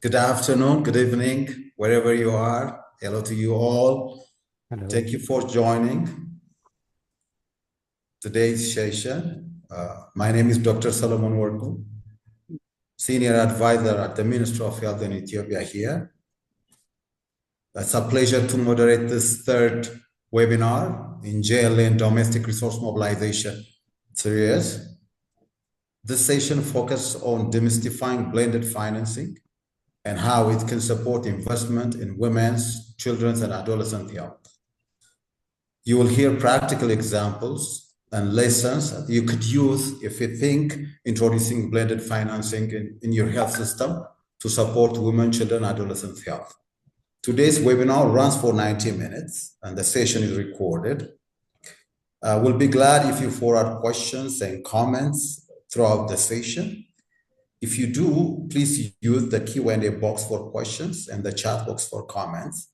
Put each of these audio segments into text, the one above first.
Good afternoon, good evening, wherever you are. Hello to you all. Hello. Thank you for joining today's session. My name is Dr. Solomon Worku, Senior Advisor at the Ministry of Health in Ethiopia here. It's a pleasure to moderate this third webinar in JLA and Domestic Resource Mobilization series. This session focuses on demystifying blended financing and how it can support investment in women's, children's, and adolescent health. You will hear practical examples and lessons that you could use if you think introducing blended financing in your health system to support women, children, and adolescent health. Today's webinar runs for 90 minutes and the session is recorded. We'll be glad if you forward questions and comments throughout the session. If you do, please use the Q&A box for questions and the chat box for comments.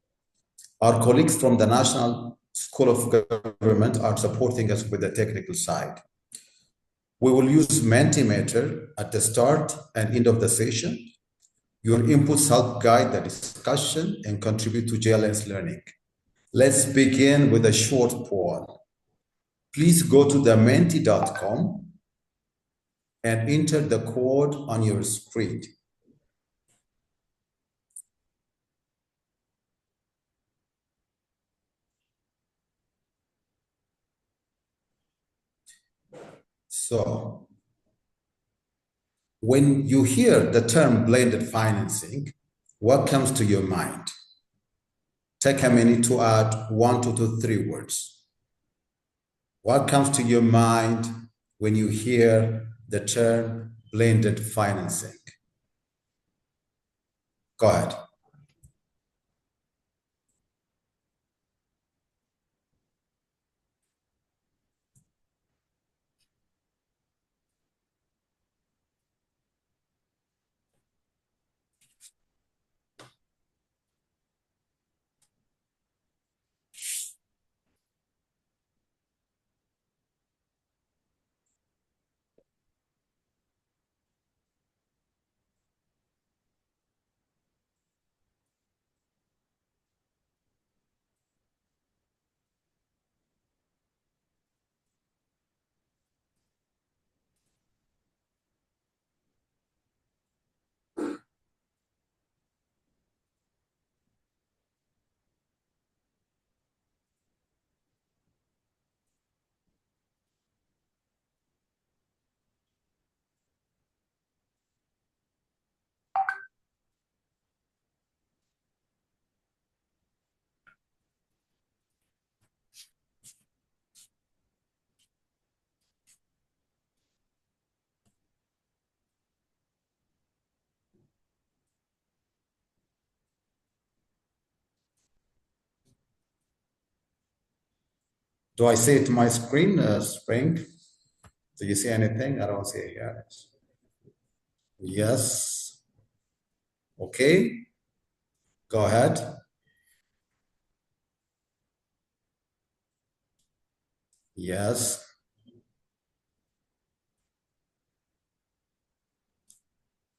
Our colleagues from the National School of Government are supporting us with the technical side. We will use Mentimeter at the start and end of the session. Your inputs help guide the discussion and contribute to JLN's learning. Let's begin with a short poll. Please go to the menti.com and enter the code on your screen. So, when you hear the term blended financing, what comes to your mind? Take a minute to add 1, 2 to 3 words. What comes to your mind when you hear the term blended financing? Go ahead. Do I see it to my screen, Spring? Do you see anything? I don't see it here. Yes. Okay. Go ahead. Yes.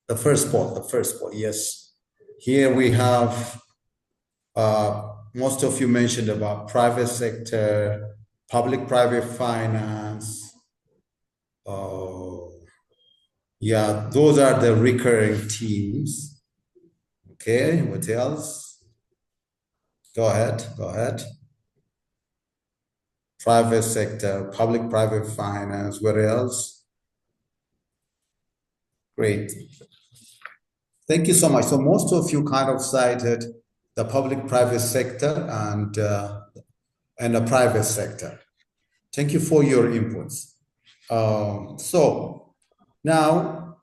The first part, yes. Here we have, most of you mentioned about private sector, public-private finance. Yeah, those are the recurring themes. Okay, what else? Go ahead. Private sector, public-private finance, what else? Great. Thank you so much. So most of you kind of cited the public-private sector and the private sector. Thank you for your inputs. So now,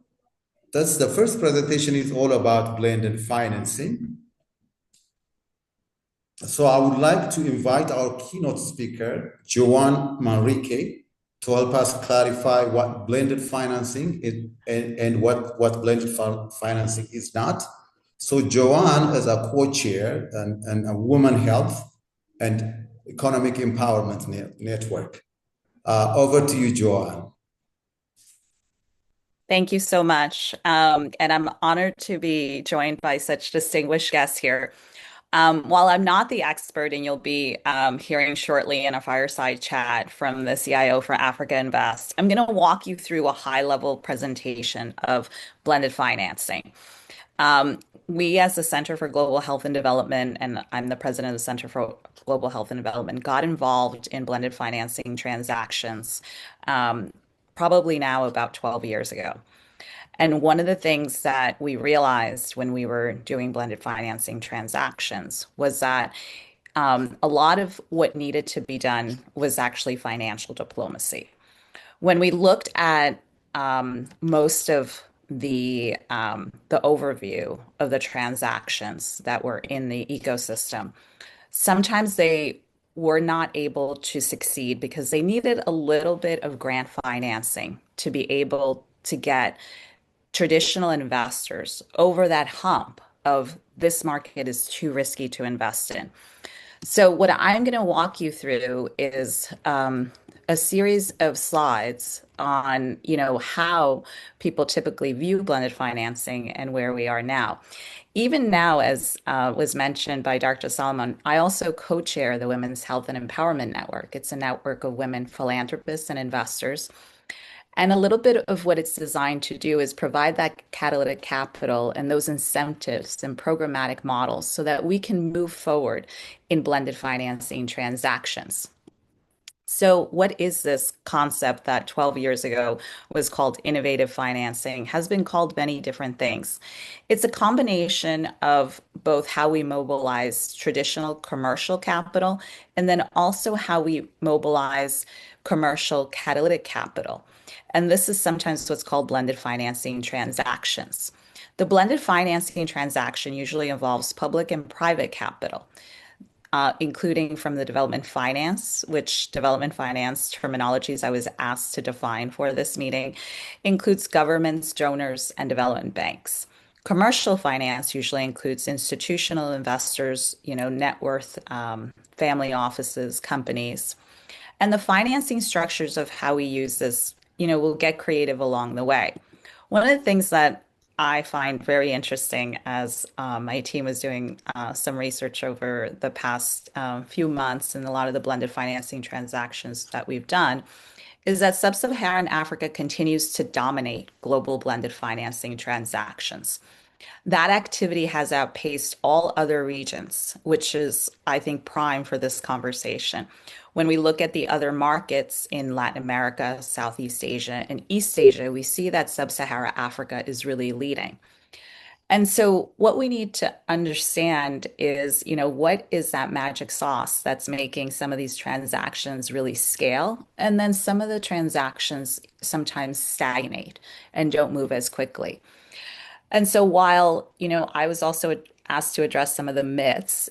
that's the first presentation is all about blended financing. So I would like to invite our keynote speaker, Joanne Manrique, to help us clarify what blended financing is and what blended financing is not. So Joanne is a co-chair and a Women Health and Economic Empowerment Network. Over to you, Joanne. Thank you so much. And I'm honored to be joined by such distinguished guests here. While I'm not the expert, and you'll be hearing shortly in a fireside chat from the CIO for Africa Invest, I'm going to walk you through a high-level presentation of blended financing. Um, we, as the Center for Global Health and Development, and I'm the president of the Center for Global Health and Development, got involved in blended financing transactions um, probably now about 12 years ago. And one of the things that we realized when we were doing blended financing transactions was that a lot of what needed to be done was actually financial diplomacy. When we looked at most of the overview of the transactions that were in the ecosystem, sometimes they were not able to succeed because they needed a little bit of grant financing to be able to get traditional investors over that hump of this market is too risky to invest in. So, what I'm going to walk you through is a series of slides on, how people typically view blended financing and where we are now. Even now, as was mentioned by Dr. Solomon, I also co-chair the Women's Health and Empowerment Network. It's a network of women philanthropists and investors, and a little bit of what it's designed to do is provide that catalytic capital and those incentives and programmatic models so that we can move forward in blended financing transactions. So, what is this concept that 12 years ago was called innovative financing, has been called many different things? It's a combination of both how we mobilize traditional commercial capital and then also how we mobilize commercial catalytic capital. And this is sometimes what's called blended financing transactions. The blended financing transaction usually involves public and private capital, including from the development finance, which development finance terminologies I was asked to define for this meeting includes governments, donors, and development banks. Commercial finance usually includes institutional investors, net worth, family offices, companies. And the financing structures of how we use this, will get creative along the way. One of the things that I find very interesting as my team was doing some research over the past few months and a lot of the blended financing transactions that we've done is that sub-Saharan Africa continues to dominate global blended financing transactions. That activity has outpaced all other regions, which is, I think, prime for this conversation. When we look at the other markets in Latin America, Southeast Asia, and East Asia, we see that Sub-Saharan Africa is really leading. And so, what we need to understand is, what is that magic sauce that's making some of these transactions really scale? And then some of the transactions sometimes stagnate and don't move as quickly. And so while, I was also asked to address some of the myths,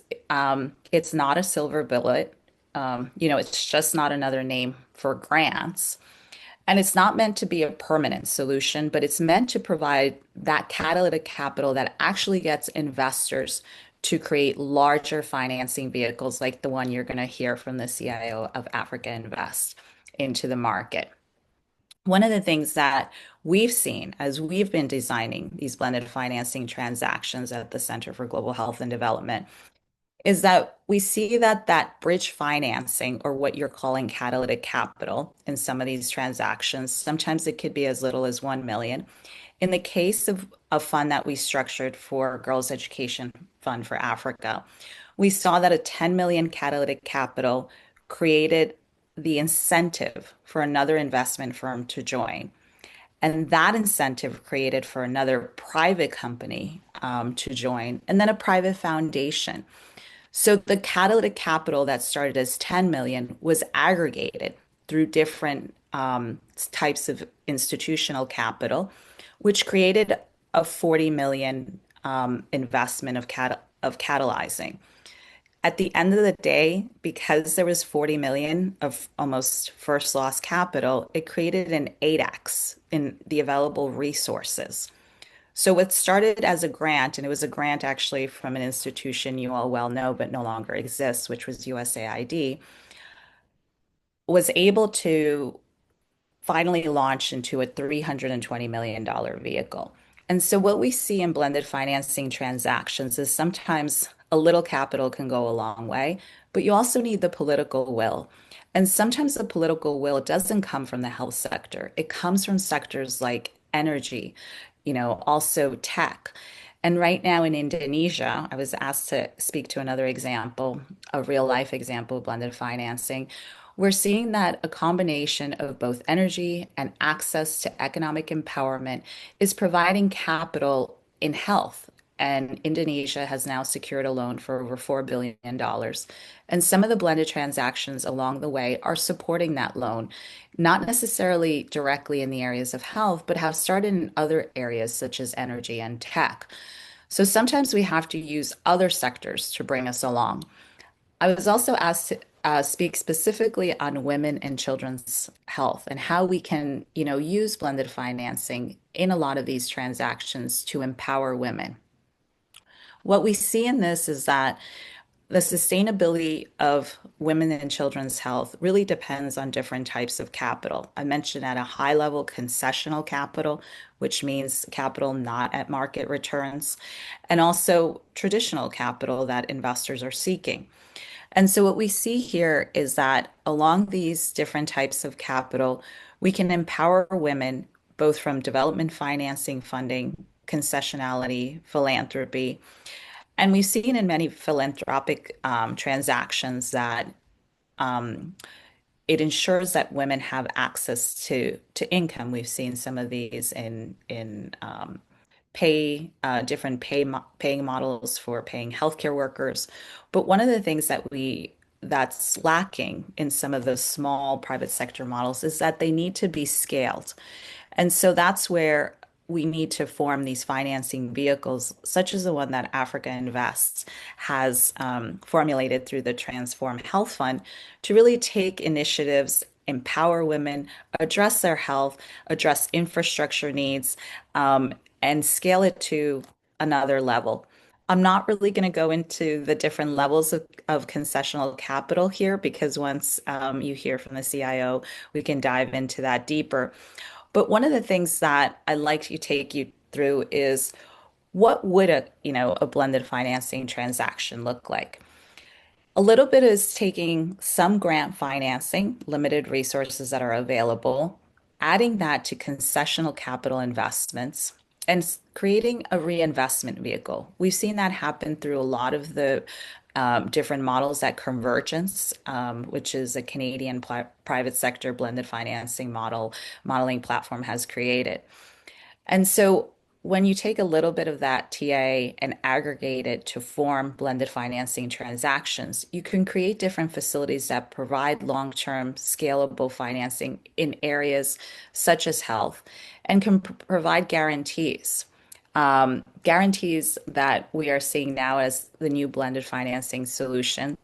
it's not a silver bullet. It's just not another name for grants. And it's not meant to be a permanent solution, but it's meant to provide that catalytic capital that actually gets investors to create larger financing vehicles like the one you're going to hear from the CIO of Africa Invest into the market. One of the things that we've seen as we've been designing these blended financing transactions at the Center for Global Health and Development is that we see that bridge financing, or what you're calling catalytic capital in some of these transactions, sometimes it could be as little as 1 million. In the case of a fund that we structured for Girls Education Fund for Africa, we saw that a 10 million catalytic capital created the incentive for another investment firm to join. And that incentive created for another private company to join, and then a private foundation. So the catalytic capital that started as 10 million was aggregated through different types of institutional capital, which created a 40 million investment of catalyzing. At the end of the day, because there was 40 million of almost first loss capital, it created an 8x in the available resources. So what started as a grant, and it was a grant actually from an institution you all well know but no longer exists, which was USAID, was able to finally launched into a $320 million vehicle. And so what we see in blended financing transactions is sometimes a little capital can go a long way, but you also need the political will. And sometimes the political will doesn't come from the health sector. It comes from sectors like energy, also tech. And right now in Indonesia, I was asked to speak to another example, a real life example of blended financing. We're seeing that a combination of both energy and access to economic empowerment is providing capital in health. And Indonesia has now secured a loan for over $4 billion. And some of the blended transactions along the way are supporting that loan, not necessarily directly in the areas of health, but have started in other areas such as energy and tech. So sometimes we have to use other sectors to bring us along. I was also asked to speak specifically on women and children's health and how we can, use blended financing in a lot of these transactions to empower women. What we see in this is that the sustainability of women and children's health really depends on different types of capital. I mentioned at a high level concessional capital, which means capital not at market returns, and also traditional capital that investors are seeking. And so what we see here is that along these different types of capital, we can empower women both from development financing, funding, concessionality, philanthropy. And we've seen in many philanthropic transactions that it ensures that women have access to income. We've seen some of these in different paying models for paying healthcare workers. But one of the things that's lacking in some of those small private sector models is that they need to be scaled. And so that's where we need to form these financing vehicles, such as the one that Africa Invests has formulated through the Transform Health Fund, to really take initiatives, empower women, address their health, address infrastructure needs, and scale it to another level. I'm not really going to go into the different levels of concessional capital here because once you hear from the CIO, we can dive into that deeper. But one of the things that I'd like to take you through is what would a blended financing transaction look like? A little bit is taking some grant financing, limited resources that are available, adding that to concessional capital investments, and creating a reinvestment vehicle. We've seen that happen through a lot of the different models that Convergence, which is a Canadian private sector blended financing modeling platform, has created. And so when you take a little bit of that TA and aggregate it to form blended financing transactions, you can create different facilities that provide long-term scalable financing in areas such as health and can provide guarantees. Guarantees that we are seeing now as the new blended financing solution,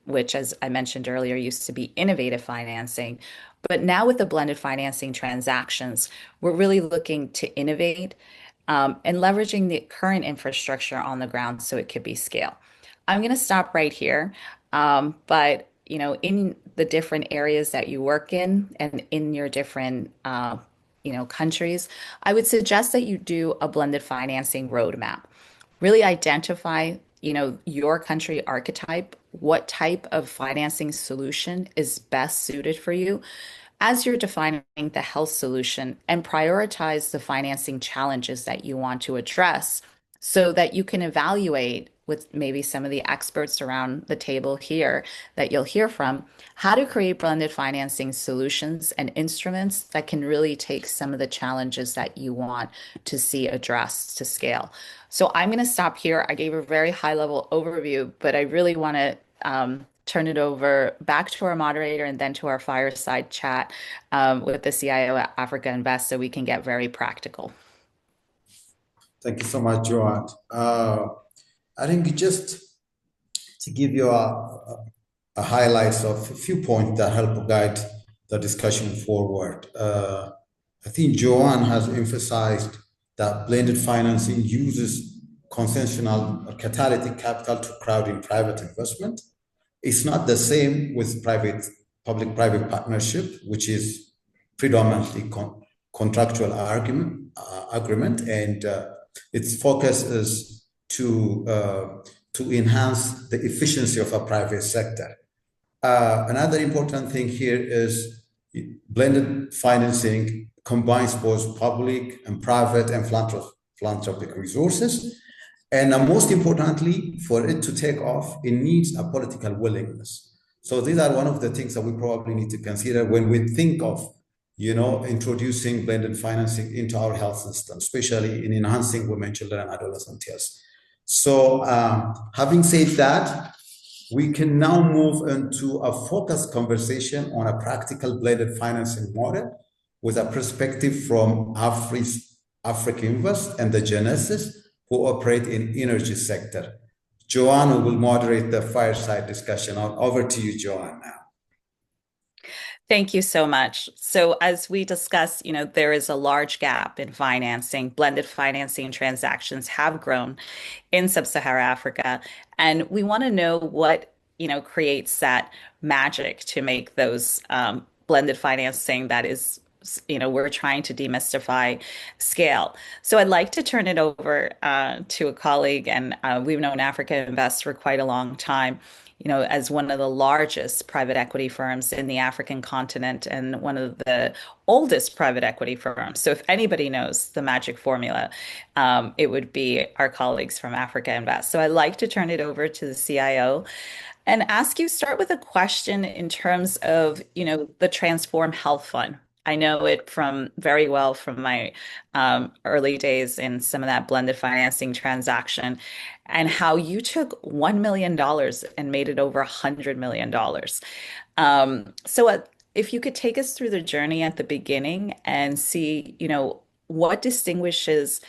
which, as I mentioned earlier, used to be innovative financing. But now with the blended financing transactions, we're really looking to innovate and leveraging the current infrastructure on the ground so it could be scaled. I'm going to stop right here. But in the different areas that you work in and in your different countries, I would suggest that you do a blended financing roadmap. Really identify, your country archetype, what type of financing solution is best suited for you as you're defining the health solution, and prioritize the financing challenges that you want to address so that you can evaluate with maybe some of the experts around the table here that you'll hear from how to create blended financing solutions and instruments that can really take some of the challenges that you want to see addressed to scale. So I'm going to stop here. I gave a very high level overview, but I really want to turn it over back to our moderator and then to our fireside chat with the CIO at Africa Invest so we can get very practical. Thank you so much, Joanne. I think just to give you a highlights of a few points that help guide the discussion forward. I think Joanne has emphasized that blended financing uses concessional or catalytic capital to crowd in private investment. It's not the same with public-private partnership, which is predominantly contractual agreement, and its focus is to enhance the efficiency of a private sector. Another important thing here is blended financing combines both public and private and philanthropic resources. And most importantly, for it to take off, it needs a political willingness. So these are one of the things that we probably need to consider when we think of, introducing blended financing into our health system, especially in enhancing women, children, and adolescent health. So having said that, we can now move into a focused conversation on a practical blended financing model with a perspective from Africa Invest and the Genesis, who operate in energy sector. Joanne will moderate the fireside discussion. Over to you, Joanne, now. Thank you so much. So as we discussed, there is a large gap in financing. Blended financing transactions have grown in sub-Saharan Africa, and we want to know what, creates that magic to make those blended financing that is, we're trying to demystify scale. So I'd like to turn it over to a colleague, and we've known Africa Invest for quite a long time, as one of the largest private equity firms in the African continent and one of the oldest private equity firms. So if anybody knows the magic formula, it would be our colleagues from Africa Invest. So I'd like to turn it over to the CIO and ask you, start with a question in terms of, the Transform Health Fund. I know it from very well from my early days in some of that blended financing transaction, and how you took $1 million and made it over $100 million. So if you could take us through the journey at the beginning and see, what distinguishes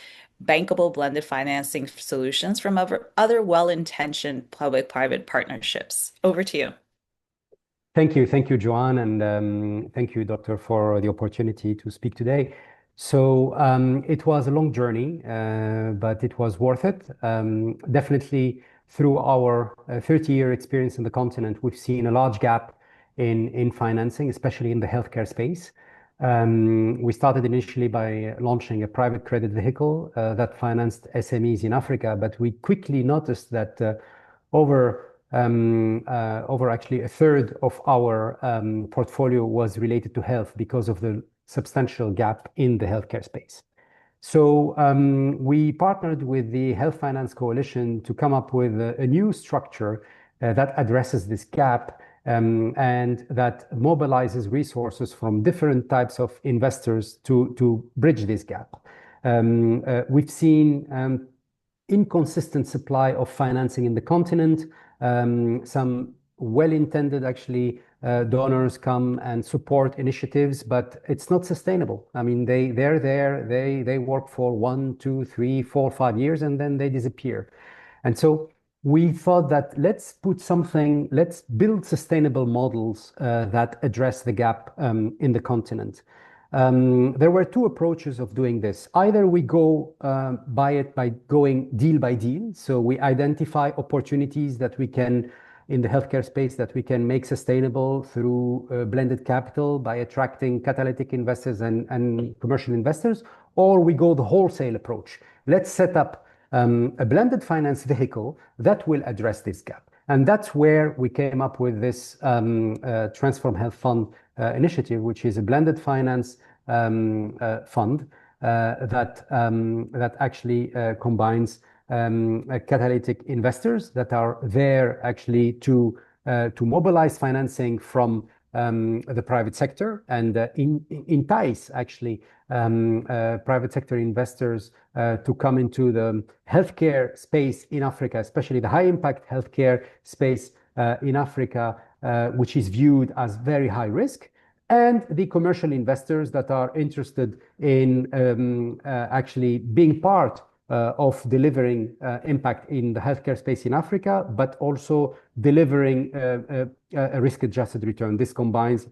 bankable blended financing solutions from other well-intentioned public-private partnerships. Over to you. Thank you, Joanne, and thank you, Doctor, for the opportunity to speak today. So it was a long journey, but it was worth it. Definitely, through our 30-year experience in the continent, we've seen a large gap in financing, especially in the healthcare space. We started initially by launching a private credit vehicle that financed SMEs in Africa, but we quickly noticed that over actually a third of our portfolio was related to health because of the substantial gap in the healthcare space. So we partnered with the Health Finance Coalition to come up with a new structure that addresses this gap and that mobilizes resources from different types of investors to bridge this gap. We've seen inconsistent supply of financing in the continent. Some well-intended actually donors come and support initiatives, but it's not sustainable. I mean, they're there, they work for 1, 2, 3, 4, 5 years, and then they disappear. And so we thought that let's build sustainable models that address the gap in the continent. There were two approaches of doing this. Either we go by going deal by deal. So we identify opportunities that we can, in the healthcare space, that we can make sustainable through blended capital by attracting catalytic investors and commercial investors, or we go the wholesale approach. Let's set up a blended finance vehicle that will address this gap. And that's where we came up with this Transform Health Fund initiative, which is a blended finance fund that actually combines catalytic investors that are there actually to mobilize financing from the private sector and entice actually private sector investors to come into the healthcare space in Africa, especially the high impact healthcare space in Africa, which is viewed as very high risk, and the commercial investors that are interested in actually being part of delivering impact in the healthcare space in Africa, but also delivering a risk-adjusted return. This combines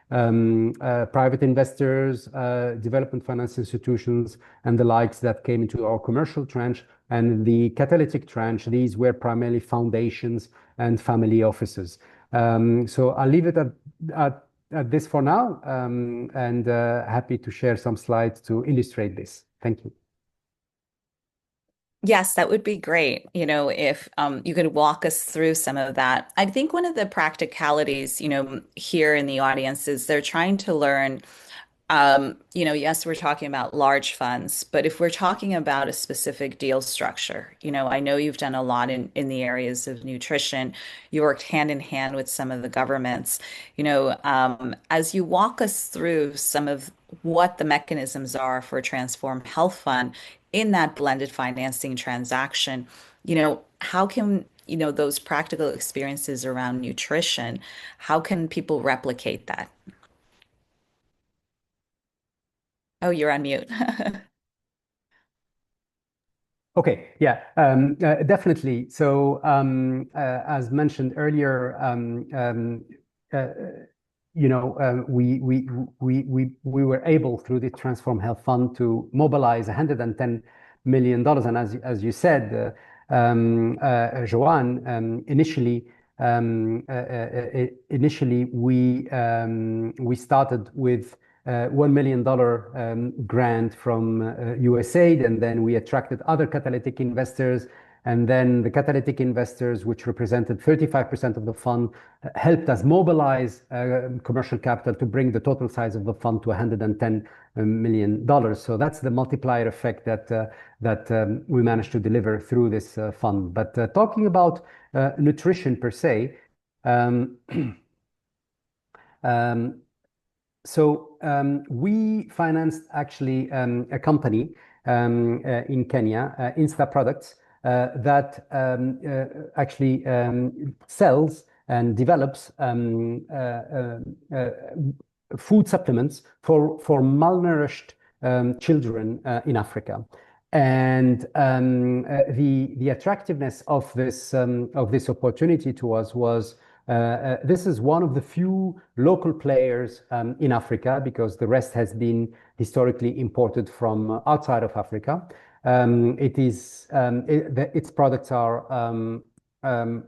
private investors, development finance institutions, and the likes that came into our commercial tranche. And the catalytic tranche, these were primarily foundations and family offices. So I'll leave it at this for now, and happy to share some slides to illustrate this. Thank you. Yes, that would be great. If you could walk us through some of that. I think one of the practicalities, here in the audience is they're trying to learn. Yes, we're talking about large funds, but if we're talking about a specific deal structure, I know you've done a lot in the areas of nutrition. You worked hand in hand with some of the governments. As you walk us through some of what the mechanisms are for a Transform Health Fund in that blended financing transaction, how can, those practical experiences around nutrition, how can people replicate that? Oh, you're on mute. Okay, yeah, definitely. So, as mentioned earlier, uh, we were able through the Transform Health Fund to mobilize $110 million, and as you said, Joanne, initially we started with $1 million grant from USAID, and then we attracted other catalytic investors. And then the catalytic investors, which represented 35% of the fund, helped us mobilize commercial capital to bring the total size of the fund to $110 million. So that's the multiplier effect that we managed to deliver through this fund. But talking about nutrition per se, um, um, we financed actually a company in Kenya, Insta Products, that actually sells and develops food supplements for malnourished children in Africa. And the attractiveness of this opportunity to us was this is one of the few local players in Africa, because the rest has been historically imported from outside of Africa. Its products are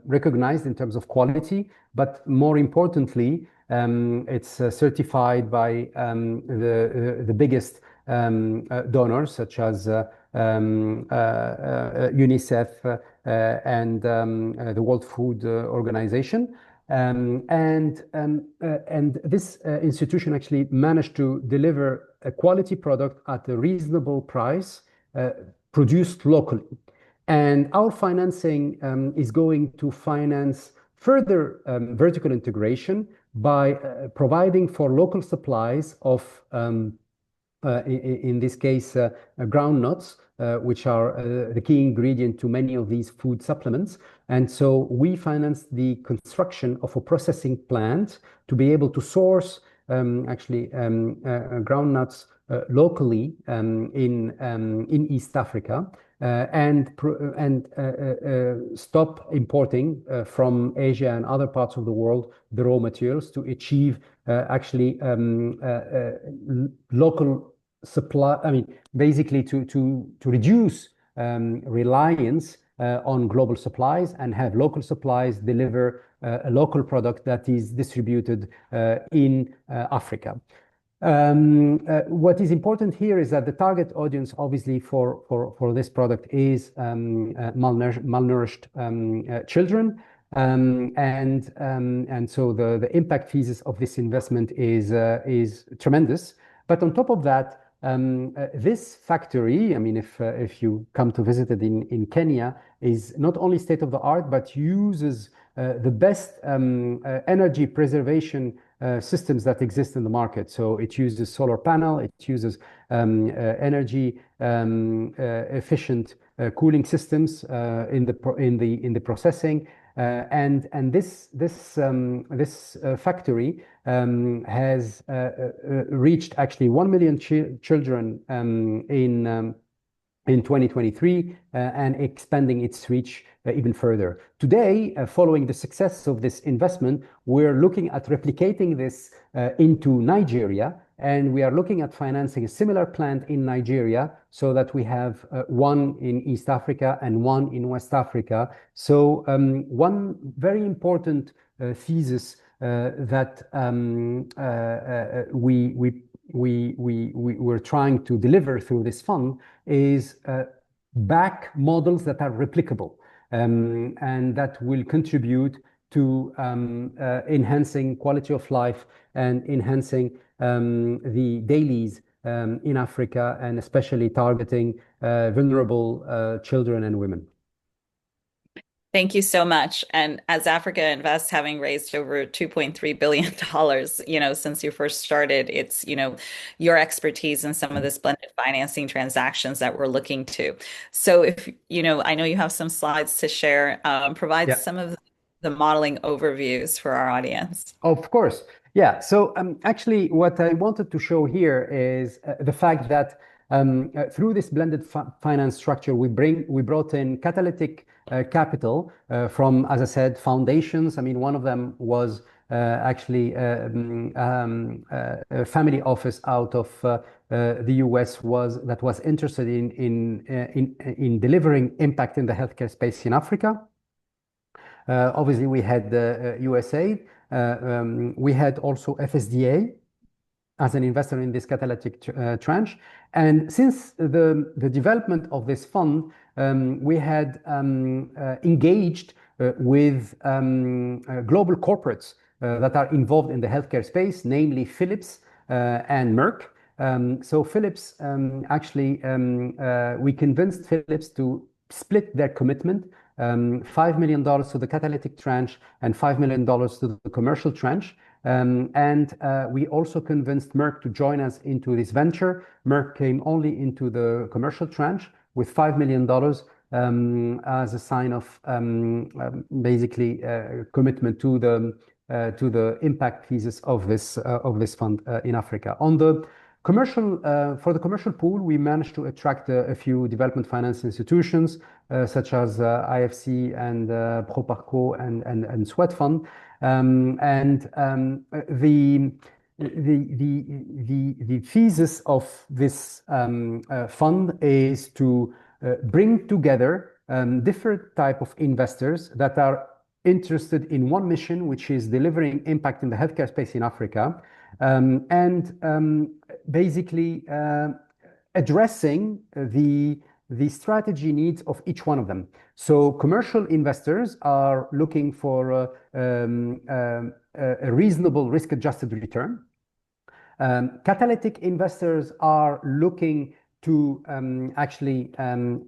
recognized in terms of quality, but more importantly, it's certified by the biggest donors, such as UNICEF and the World Food Organization. And this institution actually managed to deliver a quality product at a reasonable price, produced locally. And our financing is going to finance further vertical integration by providing for local supplies of in this case, groundnuts, which are the key ingredient to many of these food supplements. And so we financed the construction of a processing plant to be able to source groundnuts locally in East Africa. And stop importing from Asia and other parts of the world the raw materials to achieve local supply. I mean, basically to reduce reliance on global supplies and have local supplies deliver a local product that is distributed in Africa. What is important here is that the target audience, obviously, for this product is malnourished children, and so the impact thesis of this investment is tremendous. But on top of that, this factory, I mean, if you come to visit it in Kenya, is not only state of the art, but uses the best energy preservation systems that exist in the market. So it uses solar panel, it uses energy efficient cooling systems in the processing, and this factory has reached actually 1 million children in 2023 and expanding its reach even further. Today, following the success of this investment, we're looking at replicating this into Nigeria, and we are looking at financing a similar plant in Nigeria so that we have one in East Africa and one in West Africa. So one very important thesis that we're trying to deliver through this fund is back models that are replicable and that will contribute to enhancing quality of life and enhancing the dailies in Africa, and especially targeting vulnerable children and women. Thank you so much. And as Africa Invests, having raised over $2.3 billion, since you first started, it's, your expertise in some of this blended financing transactions that we're looking to. So if, I know you have some slides to share, provide Yeah. some of the modeling overviews for our audience. Of course. Yeah. So actually, what I wanted to show here is the fact that through this blended finance structure, we brought in catalytic capital from, as I said, foundations. I mean, one of them was actually a family office out of the US that was interested in delivering impact in the healthcare space in Africa. Obviously, we had USAID. We had also FSDA as an investor in this catalytic tranche. And since the development of this fund, we had engaged with global corporates that are involved in the healthcare space, namely Philips and Merck. So Philips, actually, we convinced Philips to split their commitment, $5 million to the catalytic tranche and $5 million to the commercial tranche. And we also convinced Merck to join us into this venture. Merck came only into the commercial tranche with $5 million as a sign of basically commitment to the impact thesis of this fund in Africa. On the commercial, for the commercial pool, we managed to attract a few development finance institutions such as IFC and Proparco and Sweat Fund. The thesis of this fund is to bring together different type of investors that are interested in one mission, which is delivering impact in the healthcare space in Africa, and basically addressing the strategy needs of each one of them. So commercial investors are looking for a reasonable risk-adjusted return. Catalytic investors are looking to actually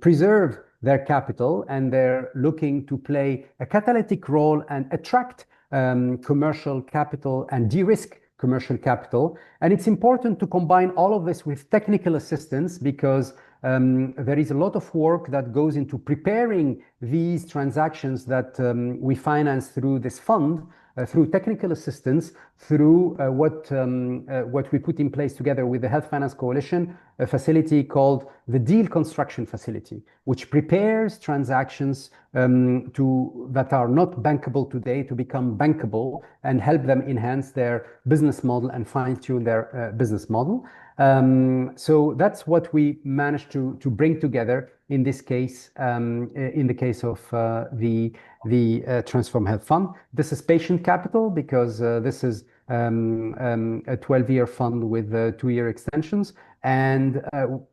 preserve their capital, and they're looking to play a catalytic role and attract commercial capital and de-risk commercial capital. And it's important to combine all of this with technical assistance, because there is a lot of work that goes into preparing these transactions that we finance through this fund, through technical assistance, through what we put in place together with the Health Finance Coalition, a facility called the Deal Construction Facility, which prepares transactions that are not bankable today to become bankable and help them enhance their business model and fine-tune their business model. So that's what we managed to bring together in this case, in the case of the Transform Health Fund. This is patient capital, because this is a 12-year fund with 2-year extensions, and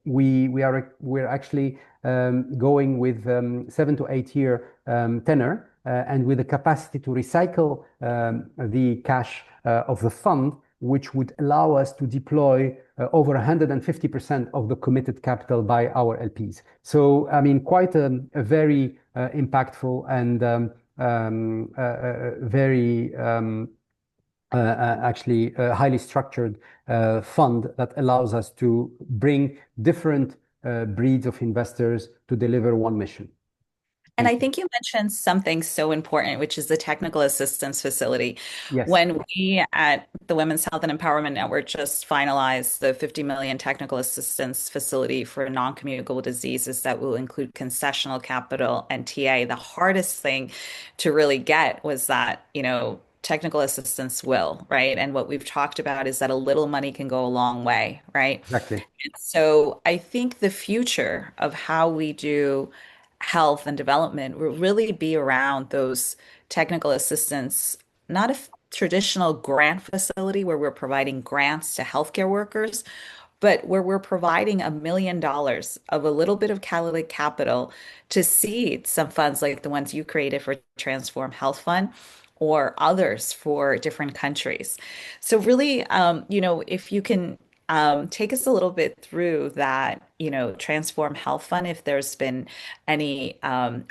we're actually going with 7 to 8 year tenor, and with the capacity to recycle the cash of the fund, which would allow us to deploy over 150% of the committed capital by our LPs. So, I mean, quite a very impactful and very actually highly structured fund that allows us to bring different breeds of investors to deliver one mission. And I think you mentioned something so important, which is the technical assistance facility. Yes. When we at the Women's Health and Empowerment Network just finalized the 50 million technical assistance facility for non-communicable diseases that will include concessional capital and TA, the hardest thing to really get was that, technical assistance will, right? And what we've talked about is that a little money can go a long way, right? Exactly. And so I think the future of how we do health and development will really be around those technical assistance, not traditional grant facility where we're providing grants to healthcare workers, but where we're providing $1 million of a little bit of catalytic capital to seed some funds like the ones you created for Transform Health Fund or others for different countries. So really, if you can take us a little bit through that, Transform Health Fund, if there's been any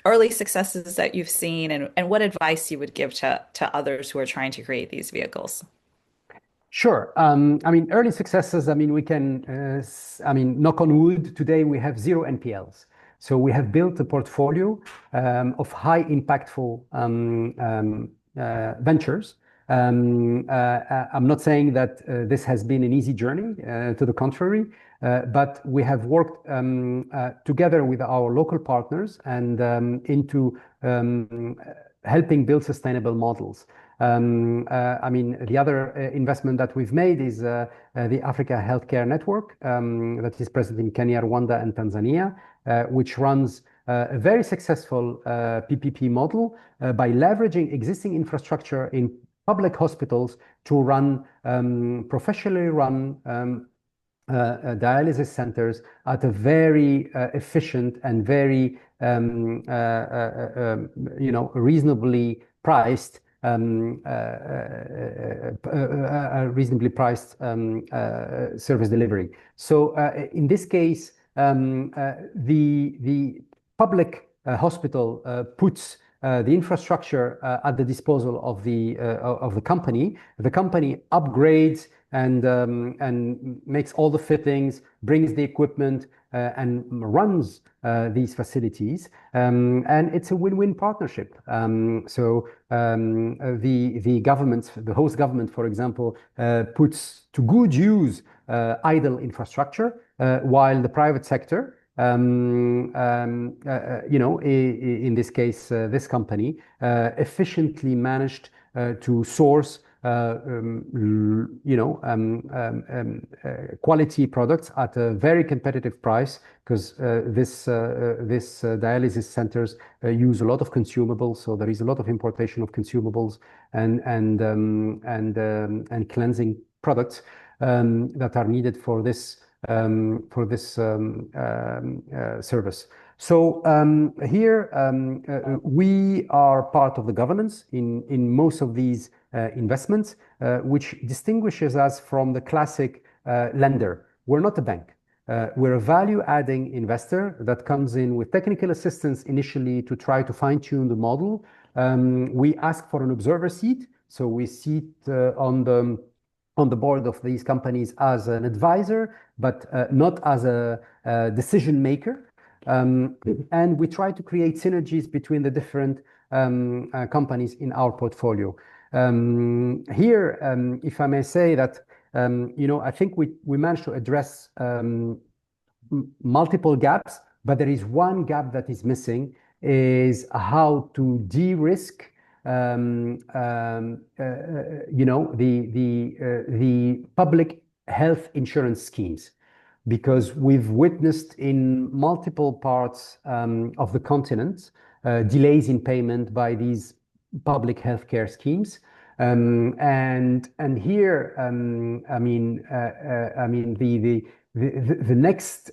early successes that you've seen and what advice you would give to others who are trying to create these vehicles. Sure. I mean, early successes, I mean, we can, knock on wood, today we have 0 NPLs. So we have built a portfolio of high impactful ventures. I'm not saying that this has been an easy journey, to the contrary, but we have worked together with our local partners and into helping build sustainable models. The other investment that we've made is the Africa Healthcare Network that is present in Kenya, Rwanda, and Tanzania, which runs a very successful PPP model by leveraging existing infrastructure in public hospitals to run professionally run dialysis centers at a very efficient and very reasonably priced service delivery. So in this case, the public hospital puts the infrastructure at the disposal of the company. The company upgrades and makes all the fittings, brings the equipment, and runs these facilities. And it's a win-win partnership. The government, the host government, for example, puts to good use idle infrastructure, while the private sector, in this case, this company, efficiently managed to source quality products at a very competitive price, because this dialysis centers use a lot of consumables, so there is a lot of importation of consumables and cleansing products that are needed for this service. So here we are part of the governance in most of these investments, which distinguishes us from the classic lender. We're not a bank. We're a value-adding investor that comes in with technical assistance initially to try to fine-tune the model. We ask for an observer seat, so we sit on the board of these companies as an advisor, but not as a decision maker. And we try to create synergies between the different companies in our portfolio. Here, if I may say that, I think we managed to address multiple gaps, but there is one gap that is missing, is how to de-risk the public health insurance schemes, because we've witnessed in multiple parts of the continent delays in payment by these public healthcare schemes, and here, the next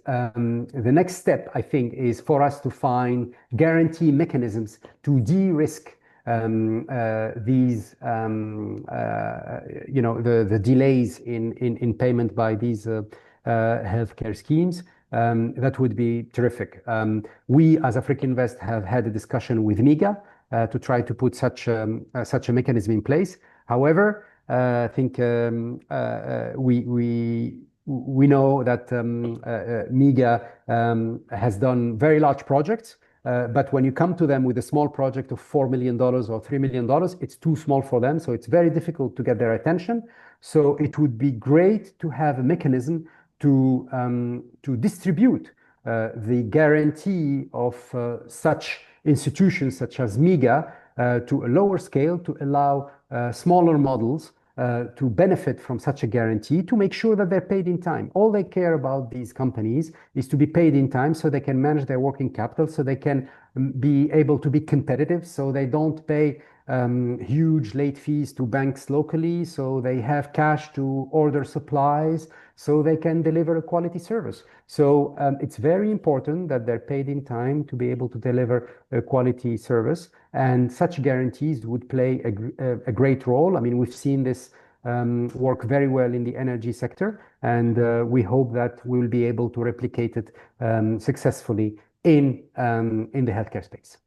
step, I think, is for us to find guarantee mechanisms to de-risk these the delays in payment by these healthcare schemes. That would be terrific. We as Afrikinvest have had a discussion with MIGA to try to put such a mechanism in place. However, I think we know that MIGA has done very large projects, but when you come to them with a small project of $4 million or $3 million, it's too small for them, so it's very difficult to get their attention. So it would be great to have a mechanism to distribute the guarantee of such institutions such as MIGA to a lower scale, to allow smaller models to benefit from such a guarantee, to make sure that they're paid in time. All they care about, these companies, is to be paid in time so they can manage their working capital, so they can be able to be competitive, so they don't pay huge late fees to banks locally, so they have cash to order supplies, so they can deliver a quality service. So it's very important that they're paid in time to be able to deliver a quality service, and such guarantees would play a great role. I mean, we've seen this work very well in the energy sector, and we hope that we'll be able to replicate it successfully in the healthcare space.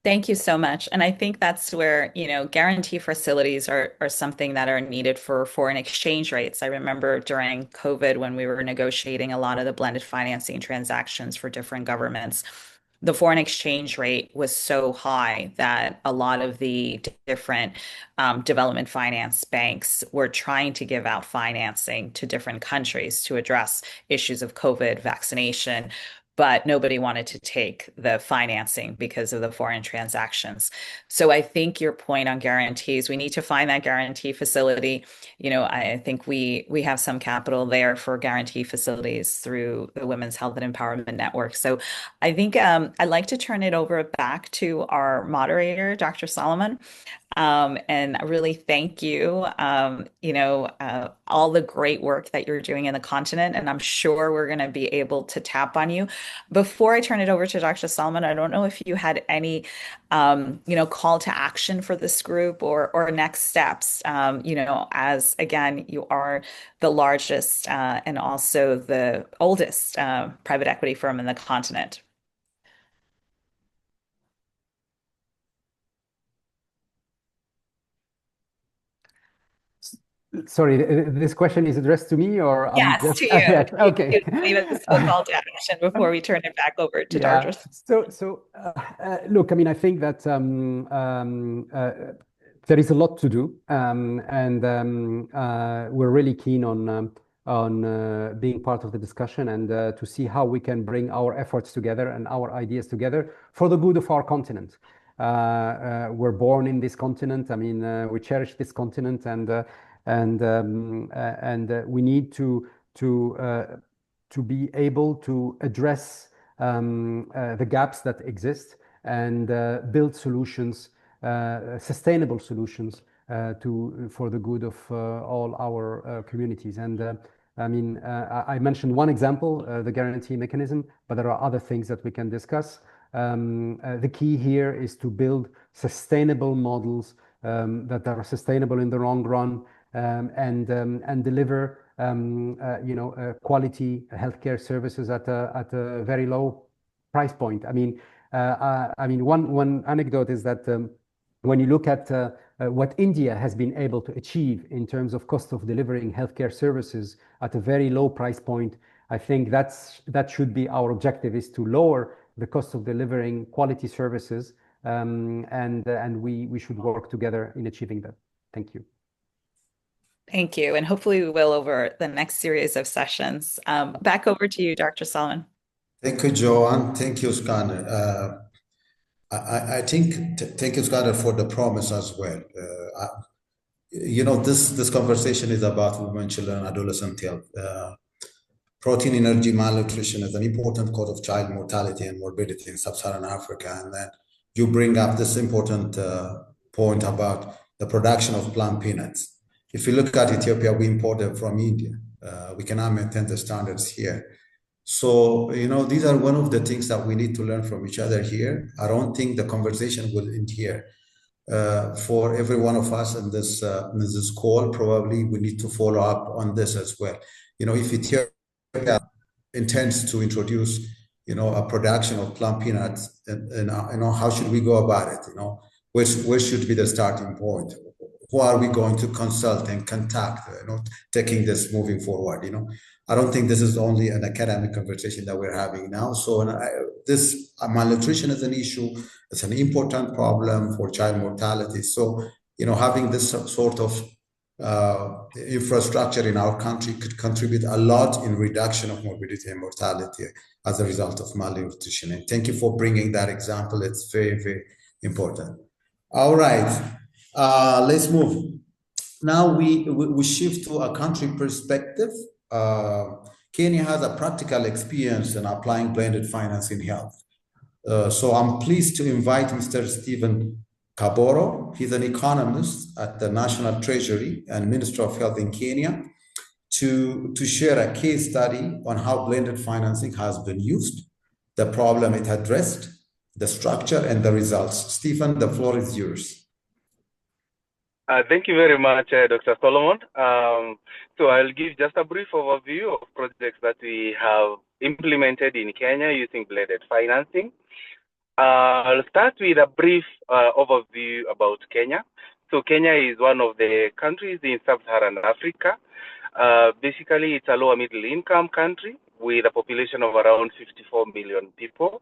Thank you so much. And I think that's where, guarantee facilities are something that are needed for foreign exchange rates. I remember during COVID when we were negotiating a lot of the blended financing transactions for different governments, the foreign exchange rate was so high that a lot of the different development finance banks were trying to give out financing to different countries to address issues of COVID vaccination, but nobody wanted to take the financing because of the foreign transactions. So I think your point on guarantees, we need to find that guarantee facility. I think we have some capital there for guarantee facilities through the Women's Health and Empowerment Network. So I think I'd like to turn it over back to our moderator, Dr. Solomon. And I really thank you, all the great work that you're doing in the continent. And I'm sure we're going to be able to tap on you. Before I turn it over to Dr. Salman, I don't know if you had any, call to action for this group or next steps, as again, you are the largest and also the oldest private equity firm in the continent. Sorry, this question is addressed to me, or Yes, just to you. yes, okay. You leave us a call to action before we turn it back over to Dr. So look, I mean, I think that there is a lot to do, and we're really keen on being part of the discussion and to see how we can bring our efforts together and our ideas together for the good of our continent. We're born in this continent. I mean, we cherish this continent, and we need to be able to address the gaps that exist and build solutions, sustainable solutions for the good of all our communities. And I mean, I mentioned one example, the guarantee mechanism, but there are other things that we can discuss. The key here is to build sustainable models that are sustainable in the long run, and deliver quality healthcare services at a very low price point. I mean, one anecdote is that when you look at what India has been able to achieve in terms of cost of delivering healthcare services at a very low price point, I think that should be our objective, is to lower the cost of delivering quality services, and we should work together in achieving that. Thank you. Thank you. And hopefully we will over the next series of sessions. Back over to you, Dr. Solomon. Thank you, Joanne. Thank you, Skyler. I think thank you, Skyler, for the promise as well. This conversation is about women, children, adolescent health. Protein, energy, malnutrition is an important cause of child mortality and morbidity in sub-Saharan Africa. And then you bring up this important point about the production of plant peanuts. If you look at Ethiopia, we import them from India. We cannot maintain the standards here. So, these are one of the things that we need to learn from each other here. I don't think the conversation will end here. For every one of us in this call, probably we need to follow up on this as well. If Ethiopia intends to introduce, a production of plant peanuts, and how should we go about it? Where should be the starting point? Who are we going to consult and contact, taking this moving forward? I don't think this is only an academic conversation that we're having now. So this malnutrition is an issue. It's an important problem for child mortality. So, having this sort of infrastructure in our country could contribute a lot in reduction of morbidity and mortality as a result of malnutrition. And thank you for bringing that example. It's very, very important. All right. Let's move. Now we shift to a country perspective. Kenya has a practical experience in applying blended finance in health. So I'm pleased to invite Mr. Stephen Kaboro. He's an economist at the National Treasury and Minister of Health in Kenya to share a case study on how blended financing has been used, the problem it addressed, the structure, and the results. Stephen, the floor is yours. Thank you very much, Dr. Solomon. So I'll give just a brief overview of projects that we have implemented in Kenya using blended financing. I'll start with a brief overview about Kenya. So Kenya is one of the countries in sub-Saharan Africa. Basically, it's a lower middle income country with a population of around 54 million people.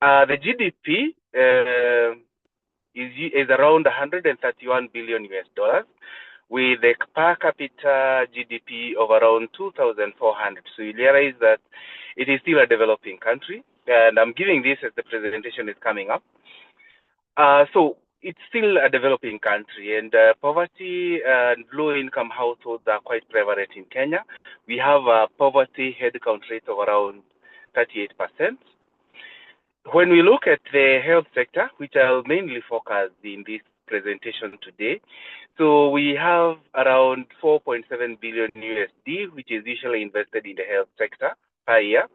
The GDP is around 131 billion US dollars, with a per capita GDP of around 2,400. So you realize that it is still a developing country, and I'm giving this as the presentation is coming up. So it's still a developing country, and poverty and low-income households are quite prevalent in Kenya. We have a poverty headcount rate of around 38%. When we look at the health sector, which I'll mainly focus in this presentation today, so we have around 4.7 billion USD, which is usually invested in the health sector per year.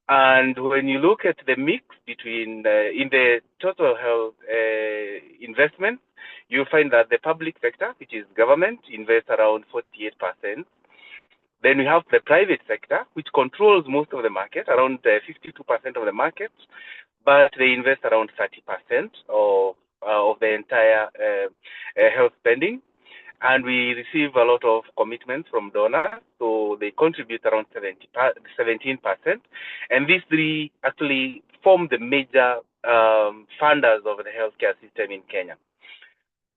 And when you look at the mix between in the total health investment, you'll find that the public sector, which is government, invests around 48%. Then we have the private sector, which controls most of the market, around 52% of the market, but they invest around 30% of the entire health spending. And we receive a lot of commitments from donors, so they contribute around 17%. And these three actually form the major funders of the healthcare system in Kenya.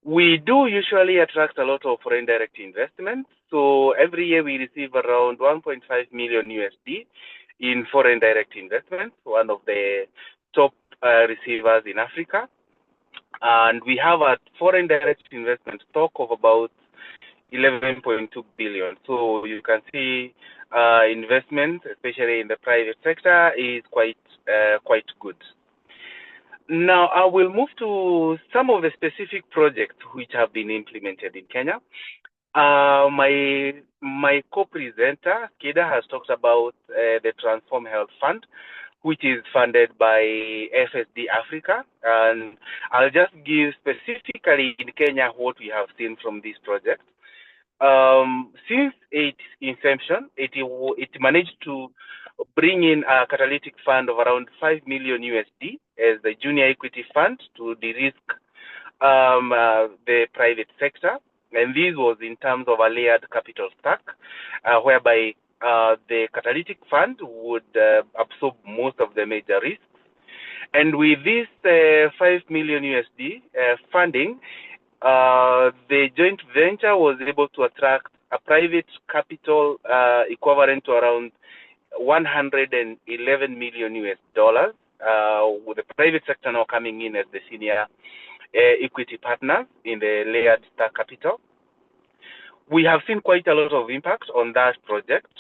We do usually attract a lot of foreign direct investments. So every year we receive around 1.5 million USD in foreign direct investments, one of the top receivers in Africa. And we have a foreign direct investment stock of about 11.2 billion. So you can see investment, especially in the private sector, is quite good. Now I will move to some of the specific projects which have been implemented in Kenya. My co-presenter, Skida, has talked about the Transform Health Fund, which is funded by FSD Africa. And I'll just give specifically in Kenya what we have seen from this project. Since its inception, it managed to bring in a catalytic fund of around 5 million USD as the junior equity fund to de-risk the private sector. And this was in terms of a layered capital stack, whereby the catalytic fund would absorb most of the major risks. And with this 5 million USD funding, the joint venture was able to attract a private capital equivalent to around 111 million US dollars, with the private sector now coming in as the senior equity partners in the layered stack capital. We have seen quite a lot of impact on that project.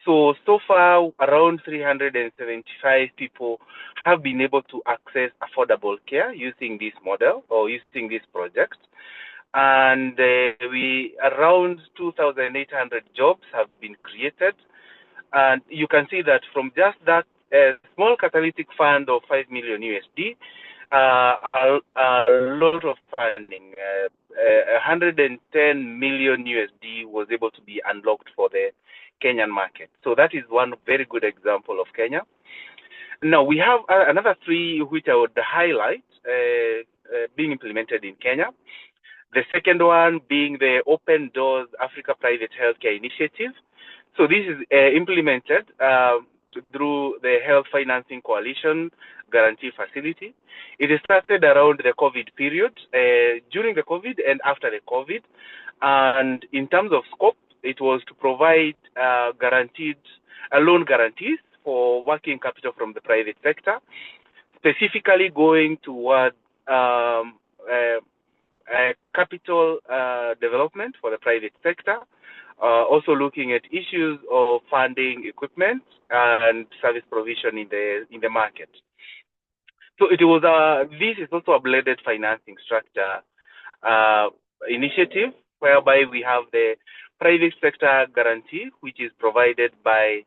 So far, around 375 people have been able to access affordable care using this model or using this project. And around 2,800 jobs have been created. And you can see that from just that small catalytic fund of 5 million USD, a lot of funding, 110 million USD was able to be unlocked for the Kenyan market. So that is one very good example of Kenya. Now we have another three which I would highlight being implemented in Kenya. The second one being the Open Doors Africa Private Healthcare Initiative. So this is implemented through the Health Financing Coalition Guarantee Facility. It started around the COVID period, during the COVID and after the COVID. And in terms of scope, it was to provide loan guarantees for working capital from the private sector, specifically going toward capital development for the private sector, also looking at issues of funding equipment and service provision in the market. So it was this is also a blended financing structure initiative, whereby we have the private sector guarantee, which is provided by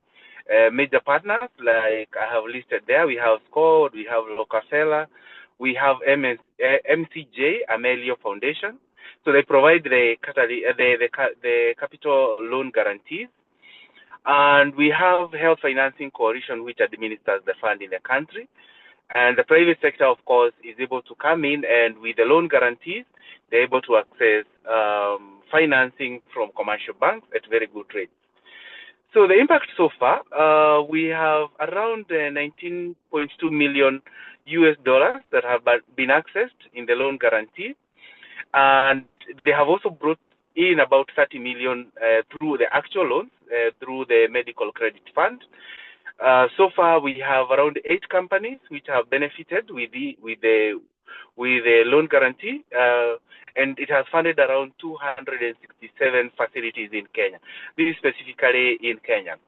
major partners like I have listed there. We have SCORE, we have Rockefeller, we have MCJ, Amelio Foundation. So they provide the capital loan guarantees. And we have Health Financing Coalition, which administers the fund in the country. And the private sector, of course, is able to come in, and with the loan guarantees, they're able to access financing from commercial banks at very good rates. So the impact so far, we have around 19.2 million US dollars that have been accessed in the loan guarantee. And they have also brought in about 30 million through the actual loans, through the medical credit fund. So far, we have around 8 companies which have benefited with the loan guarantee, and it has funded around 267 facilities in Kenya. This is specifically in Kenya.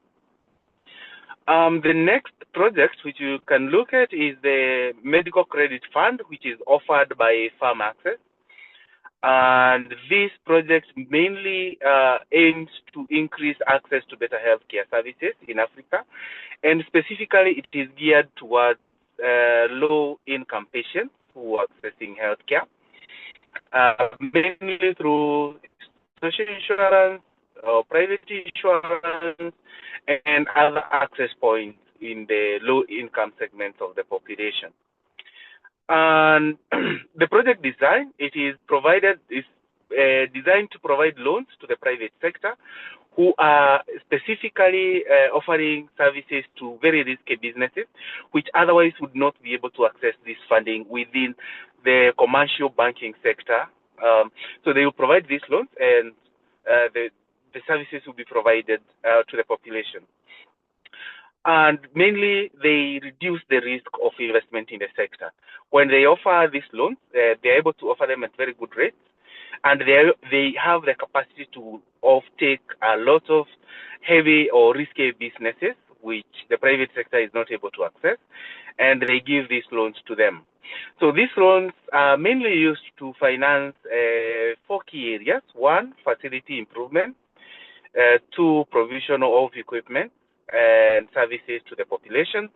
The next project which you can look at is the medical credit fund, which is offered by Farm Access. And this project mainly aims to increase access to better healthcare services in Africa, and specifically it is geared towards low-income patients who are accessing healthcare, mainly through social insurance, private insurance, and other access points in the low-income segments of the population. And the project design, it is designed to provide loans to the private sector who are specifically offering services to very risky businesses, which otherwise would not be able to access this funding within the commercial banking sector. So they will provide these loans, and the services will be provided to the population. And mainly, they reduce the risk of investment in the sector. When they offer these loans, they're able to offer them at very good rates, and they have the capacity to offtake a lot of heavy or risky businesses, which the private sector is not able to access, and they give these loans to them. So these loans are mainly used to finance 4 key areas. 1, facility improvement. 2, provision of equipment and services to the population,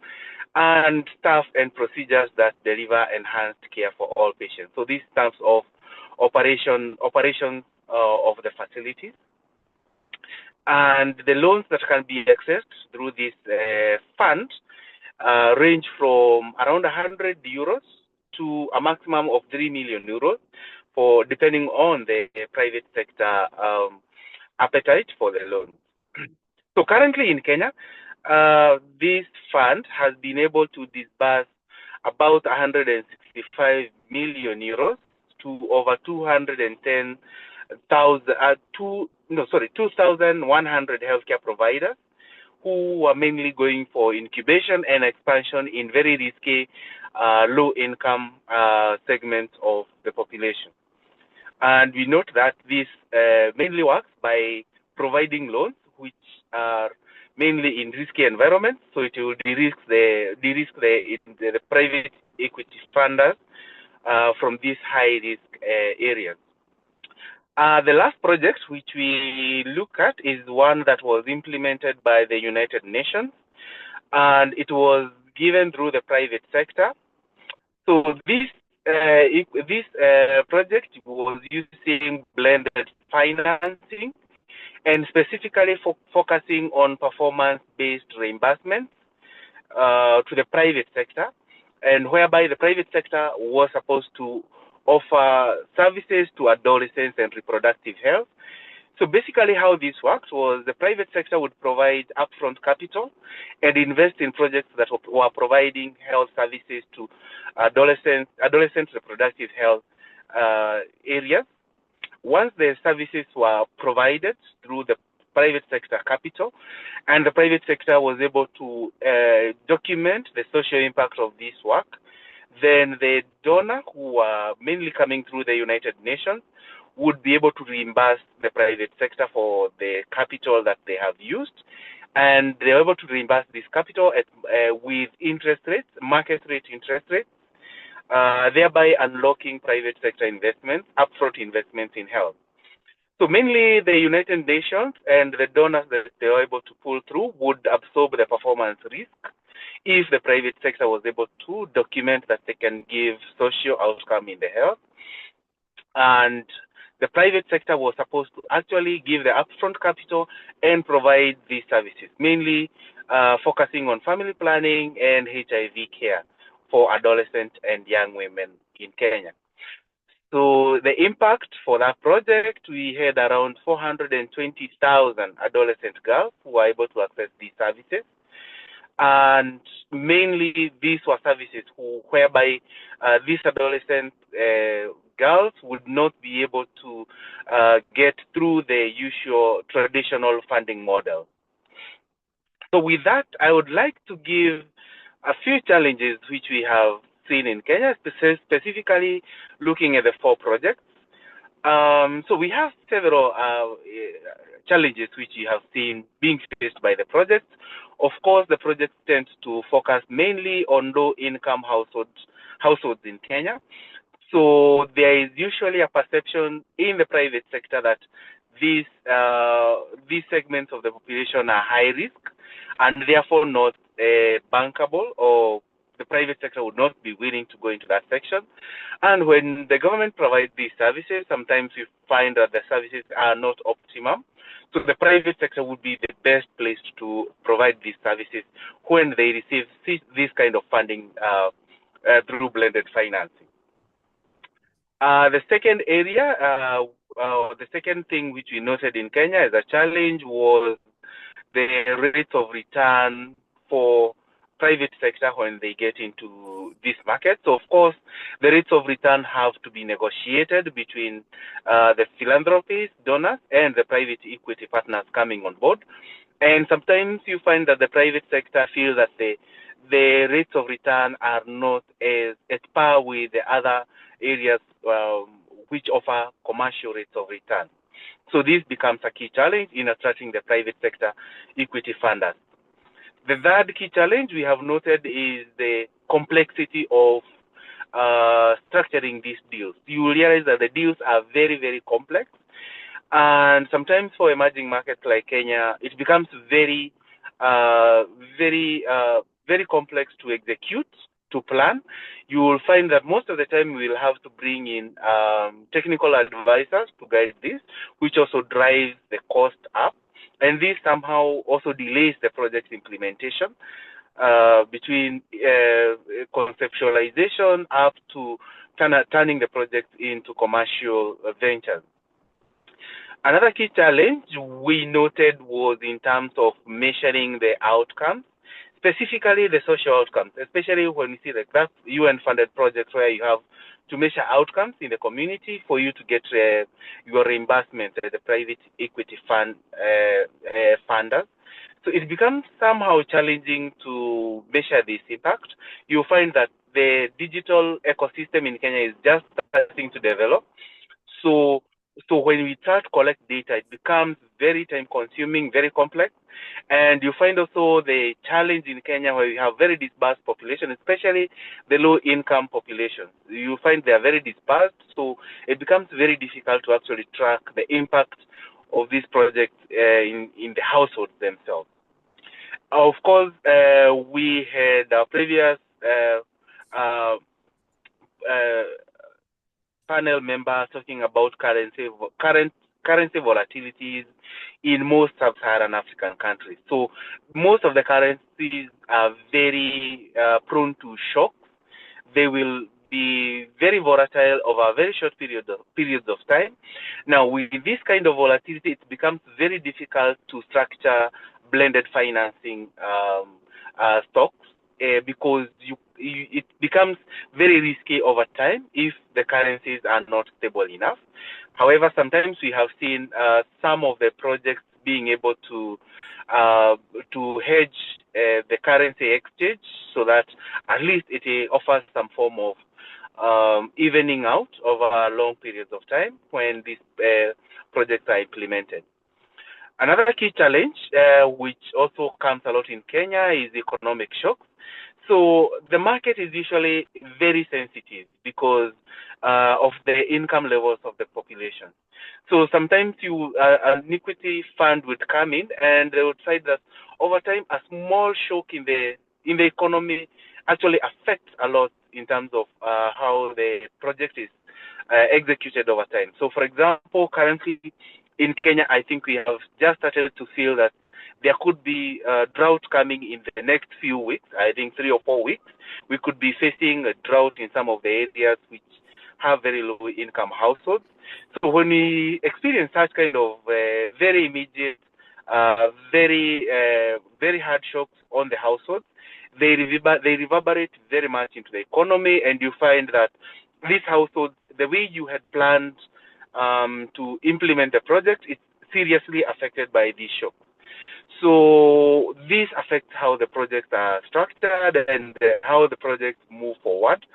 and staff and procedures that deliver enhanced care for all patients. So these terms of operations of the facilities. And the loans that can be accessed through this fund range from around 100 euros to a maximum of 3 million euros, depending on the private sector appetite for the loan. So currently in Kenya, this fund has been able to disburse about 165 million euros to over 2,100 healthcare providers who are mainly going for incubation and expansion in very risky, low-income segments of the population. And we note that this mainly works by providing loans which are mainly in risky environments, so it will de-risk the private equity funders from these high-risk areas. The last project which we look at is one that was implemented by the United Nations, and it was given through the private sector. So this project was using blended financing, and specifically focusing on performance-based reimbursements to the private sector, and whereby the private sector was supposed to offer services to adolescents and reproductive health. So basically how this works was the private sector would provide upfront capital and invest in projects that were providing health services to adolescent reproductive health areas. Once the services were provided through the private sector capital, and the private sector was able to document the social impact of this work, then the donor, who are mainly coming through the United Nations, would be able to reimburse the private sector for the capital that they have used, and they're able to reimburse this capital at, with interest rates, market rate interest rates, thereby unlocking private sector investments, upfront investments in health. So mainly the United Nations and the donors that they were able to pull through would absorb the performance risk if the private sector was able to document that they can give social outcome in the health. And the private sector was supposed to actually give the upfront capital and provide these services, mainly focusing on family planning and HIV care for adolescent and young women in Kenya. So the impact for that project, we had around 420,000 adolescent girls who were able to access these services. And mainly these were services whereby these adolescent girls would not be able to get through the usual traditional funding model. So with that, I would like to give a few challenges which we have seen in Kenya, specifically looking at the 4 projects. So we have several challenges which we have seen being faced by the projects. Of course, the projects tend to focus mainly on low-income households in Kenya. So there is usually a perception in the private sector that these segments of the population are high risk and therefore not bankable, or the private sector would not be willing to go into that section. And when the government provides these services, sometimes we find that the services are not optimum. So the private sector would be the best place to provide these services when they receive this kind of funding through blended financing. The second area, the second thing which we noted in Kenya as a challenge was the rates of return for private sector when they get into this market. So of course, the rates of return have to be negotiated between the philanthropists, donors, and the private equity partners coming on board. And sometimes you find that the private sector feels that the rates of return are not at par with the other areas which offer commercial rates of return. So this becomes a key challenge in attracting the private sector equity funders. The third key challenge we have noted is the complexity of structuring these deals. You will realize that the deals are very, very complex. And sometimes for emerging markets like Kenya, it becomes very complex to execute, to plan. You will find that most of the time we will have to bring in technical advisors to guide this, which also drives the cost up. And this somehow also delays the project implementation between conceptualization up to turning the project into commercial ventures. Another key challenge we noted was in terms of measuring the outcomes, specifically the social outcomes, especially when we see the UN-funded projects where you have to measure outcomes in the community for you to get your reimbursement at the private equity fund funders. So it becomes somehow challenging to measure this impact. You find that the digital ecosystem in Kenya is just starting to develop. So when we start to collect data, it becomes very time-consuming, very complex. And you find also the challenge in Kenya where you have very dispersed population, especially the low-income population. You find they are very dispersed, so it becomes very difficult to actually track the impact of these projects in the households themselves. Of course, we had our previous panel members talking about currency volatilities in most sub-Saharan African countries. So most of the currencies are very prone to shocks. They will be very volatile over very short periods of time. Now, with this kind of volatility, it becomes very difficult to structure blended financing stocks because it becomes very risky over time if the currencies are not stable enough. However, sometimes we have seen some of the projects being able to hedge the currency exchange so that at least it offers some form of evening out over long periods of time when these projects are implemented. Another key challenge, which also comes a lot in Kenya, is economic shocks, So the market is usually very sensitive because of the income levels of the population. So sometimes an equity fund would come in and they would say that over time a small shock in the economy actually affects a lot in terms of how the project is executed over time. So for example, currently in Kenya, I think we have just started to feel that there could be a drought coming in the next few weeks. I think 3 or 4 weeks. We could be facing a drought in some of the areas which have very low income households. So when we experience such kind of very immediate, very hard shocks on the households, they reverberate very much into the economy, and you find that these households, the way you had planned to implement the project, is seriously affected by these shocks. So this affects how the projects are structured and how the projects move forward.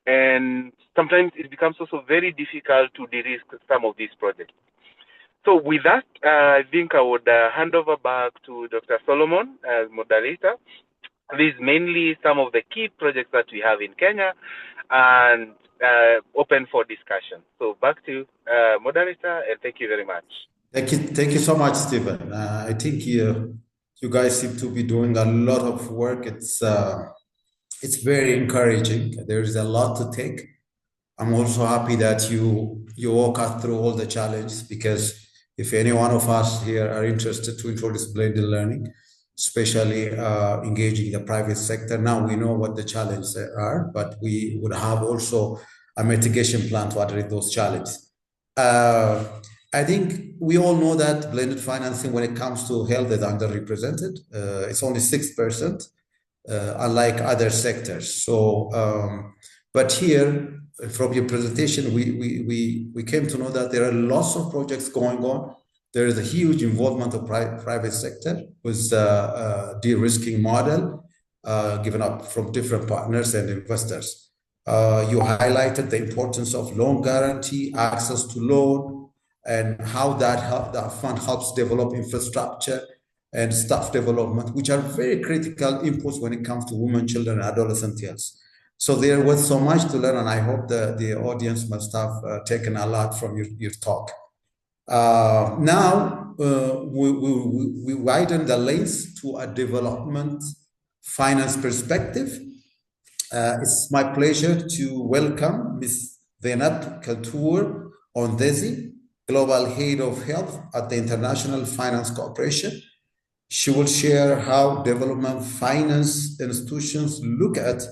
And sometimes it becomes also very difficult to de-risk some of these projects. So with that, I think I would hand over back to Dr. Solomon as moderator. These mainly some of the key projects that we have in Kenya and open for discussion. So back to you, moderator, and thank you very much. Thank you so much, Stephen. I think you guys seem to be doing a lot of work. It's very encouraging. There is a lot to take. I'm also happy that you walk us through all the challenges, because if any one of us here are interested to introduce blended learning, especially engaging the private sector, now we know what the challenges are, but we would have also a mitigation plan to address those challenges. I think we all know that blended financing, when it comes to health, is underrepresented. It's only 6%, unlike other sectors. So, but here, from your presentation, we came to know that there are lots of projects going on. There is a huge involvement of private sector with de-risking model given up from different partners and investors. You highlighted the importance of loan guarantee, access to loan, and how that fund helps develop infrastructure and staff development, which are very critical inputs when it comes to women, children, and adolescent health. So there was so much to learn, and I hope the audience must have taken a lot from your talk. Now, we widen the lens to a development finance perspective. It's my pleasure to welcome Ms. Zainab Kaltour Ondesi, Global Head of Health at the International Finance Corporation. She will share how development finance institutions look at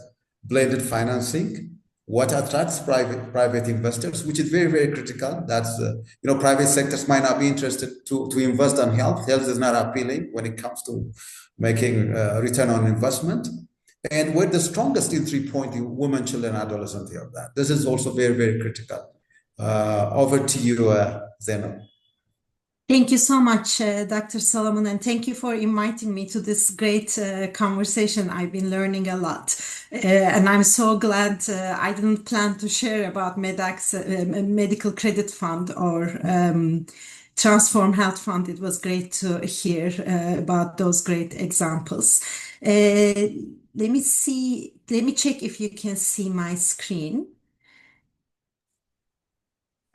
blended financing, what attracts private investors, which is very, very critical. That's, private sectors might not be interested to invest in health. Health is not appealing when it comes to making return on investment. And we're the strongest in 3-point women, children, adolescent health. This is also very, very critical. Over to you, Zainab. Thank you so much, Dr. Solomon, and thank you for inviting me to this great conversation. I've been learning a lot, and I'm so glad I didn't plan to share about Medical Credit Fund or Transform Health Fund. It was great to hear about those great examples. Let me check if you can see my screen.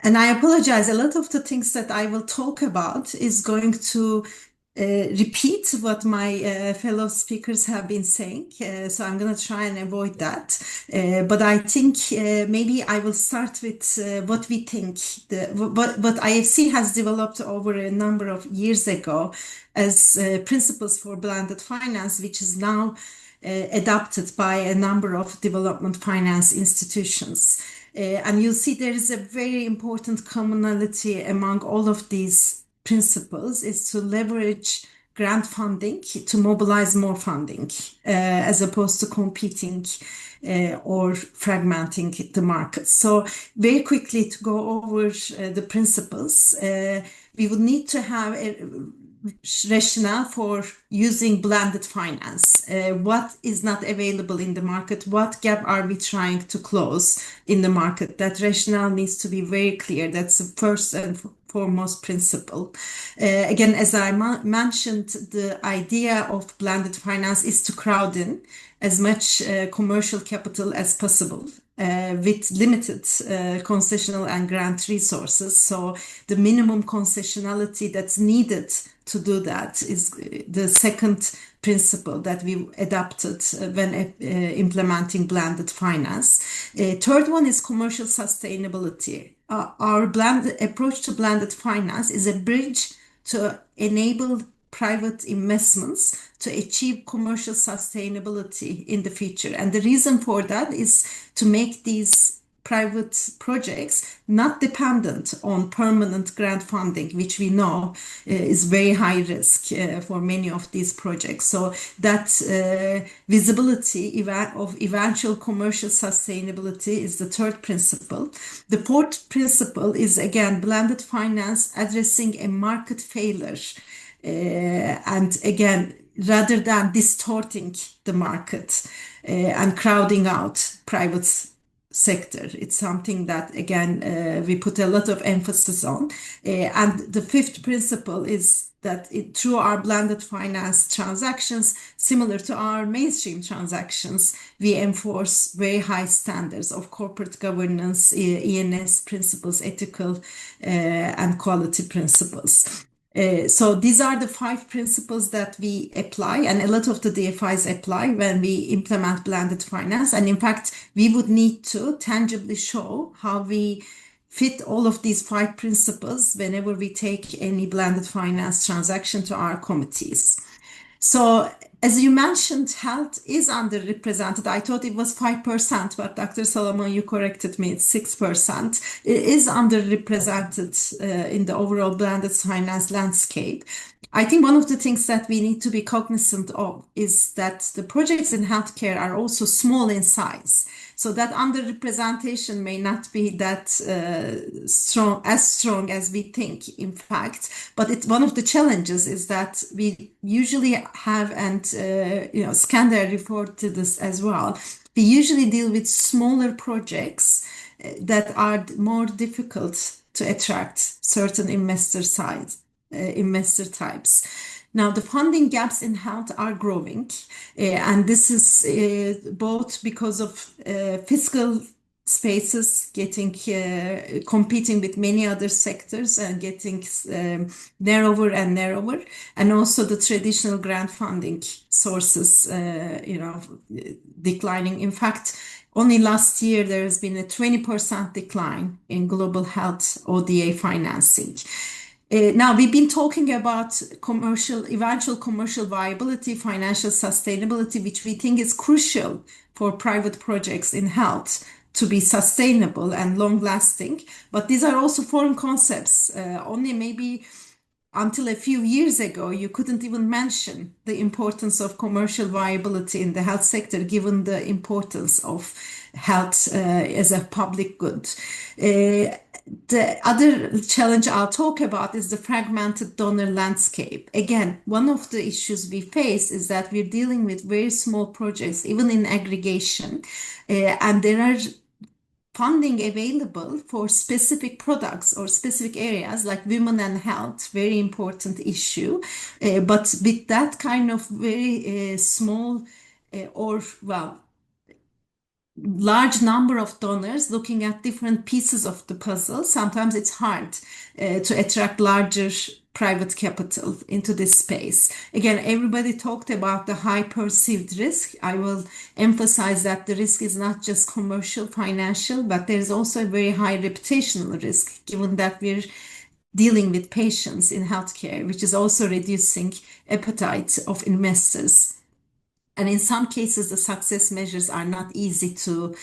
And I apologize, a lot of the things that I will talk about is going to repeat what my fellow speakers have been saying. So I'm going to try and avoid that. But I think maybe I will start with what we think, what IFC has developed over a number of years ago as principles for blended finance, which is now adopted by a number of development finance institutions. And you'll see there is a very important commonality among all of these principles is to leverage grant funding to mobilize more funding as opposed to competing or fragmenting the market. So very quickly to go over the principles, we would need to have a rationale for using blended finance. What is not available in the market? What gap are we trying to close in the market? That rationale needs to be very clear. That's the first and foremost principle. Again, as I mentioned, the idea of blended finance is to crowd in as much commercial capital as possible with limited concessional and grant resources. So the minimum concessionality that's needed to do that is the second principle that we adopted when implementing blended finance. Third one is commercial sustainability. Our approach to blended finance is a bridge to enable private investments to achieve commercial sustainability in the future. And the reason for that is to make these private projects not dependent on permanent grant funding, which we know is very high risk for many of these projects. So that visibility of eventual commercial sustainability is the third principle. The fourth principle is, again, blended finance addressing a market failure. And again, rather than distorting the market and crowding out private sector. It's something that, again, we put a lot of emphasis on. And the fifth principle is that through our blended finance transactions, similar to our mainstream transactions, we enforce very high standards of corporate governance, E&S principles, ethical and quality principles. So these are the 5 principles that we apply, and a lot of the DFIs apply when we implement blended finance. And in fact, we would need to tangibly show how we fit all of these 5 principles whenever we take any blended finance transaction to our committees. So as you mentioned, health is underrepresented. I thought it was 5%, but Dr. Solomon, you corrected me, it's 6%. It is underrepresented in the overall blended finance landscape. I think one of the things that we need to be cognizant of is that the projects in healthcare are also small in size. So that underrepresentation may not be that strong as we think, in fact. But one of the challenges is that we usually have, and Skander referred to this as well, we usually deal with smaller projects that are more difficult to attract certain investor types. Now, the funding gaps in health are growing, and this is both because of fiscal spaces competing with many other sectors and getting narrower and narrower, and also the traditional grant funding sources, declining. In fact, only last year there has been a 20% decline in global health ODA financing. Now, we've been talking about eventual commercial viability, financial sustainability, which we think is crucial for private projects in health to be sustainable and long-lasting. But these are also foreign concepts. Only maybe until a few years ago, you couldn't even mention the importance of commercial viability in the health sector, given the importance of health as a public good. The other challenge I'll talk about is the fragmented donor landscape. Again, one of the issues we face is that we're dealing with very small projects, even in aggregation, and there are funding available for specific products or specific areas like women and health, very important issue. But with that kind of very small large number of donors looking at different pieces of the puzzle, sometimes it's hard to attract larger private capital into this space. Again, everybody talked about the high perceived risk. I will emphasize that the risk is not just commercial, financial, but there's also a very high reputational risk, given that we're dealing with patients in healthcare, which is also reducing appetite of investors. And in some cases, the success measures are not easy to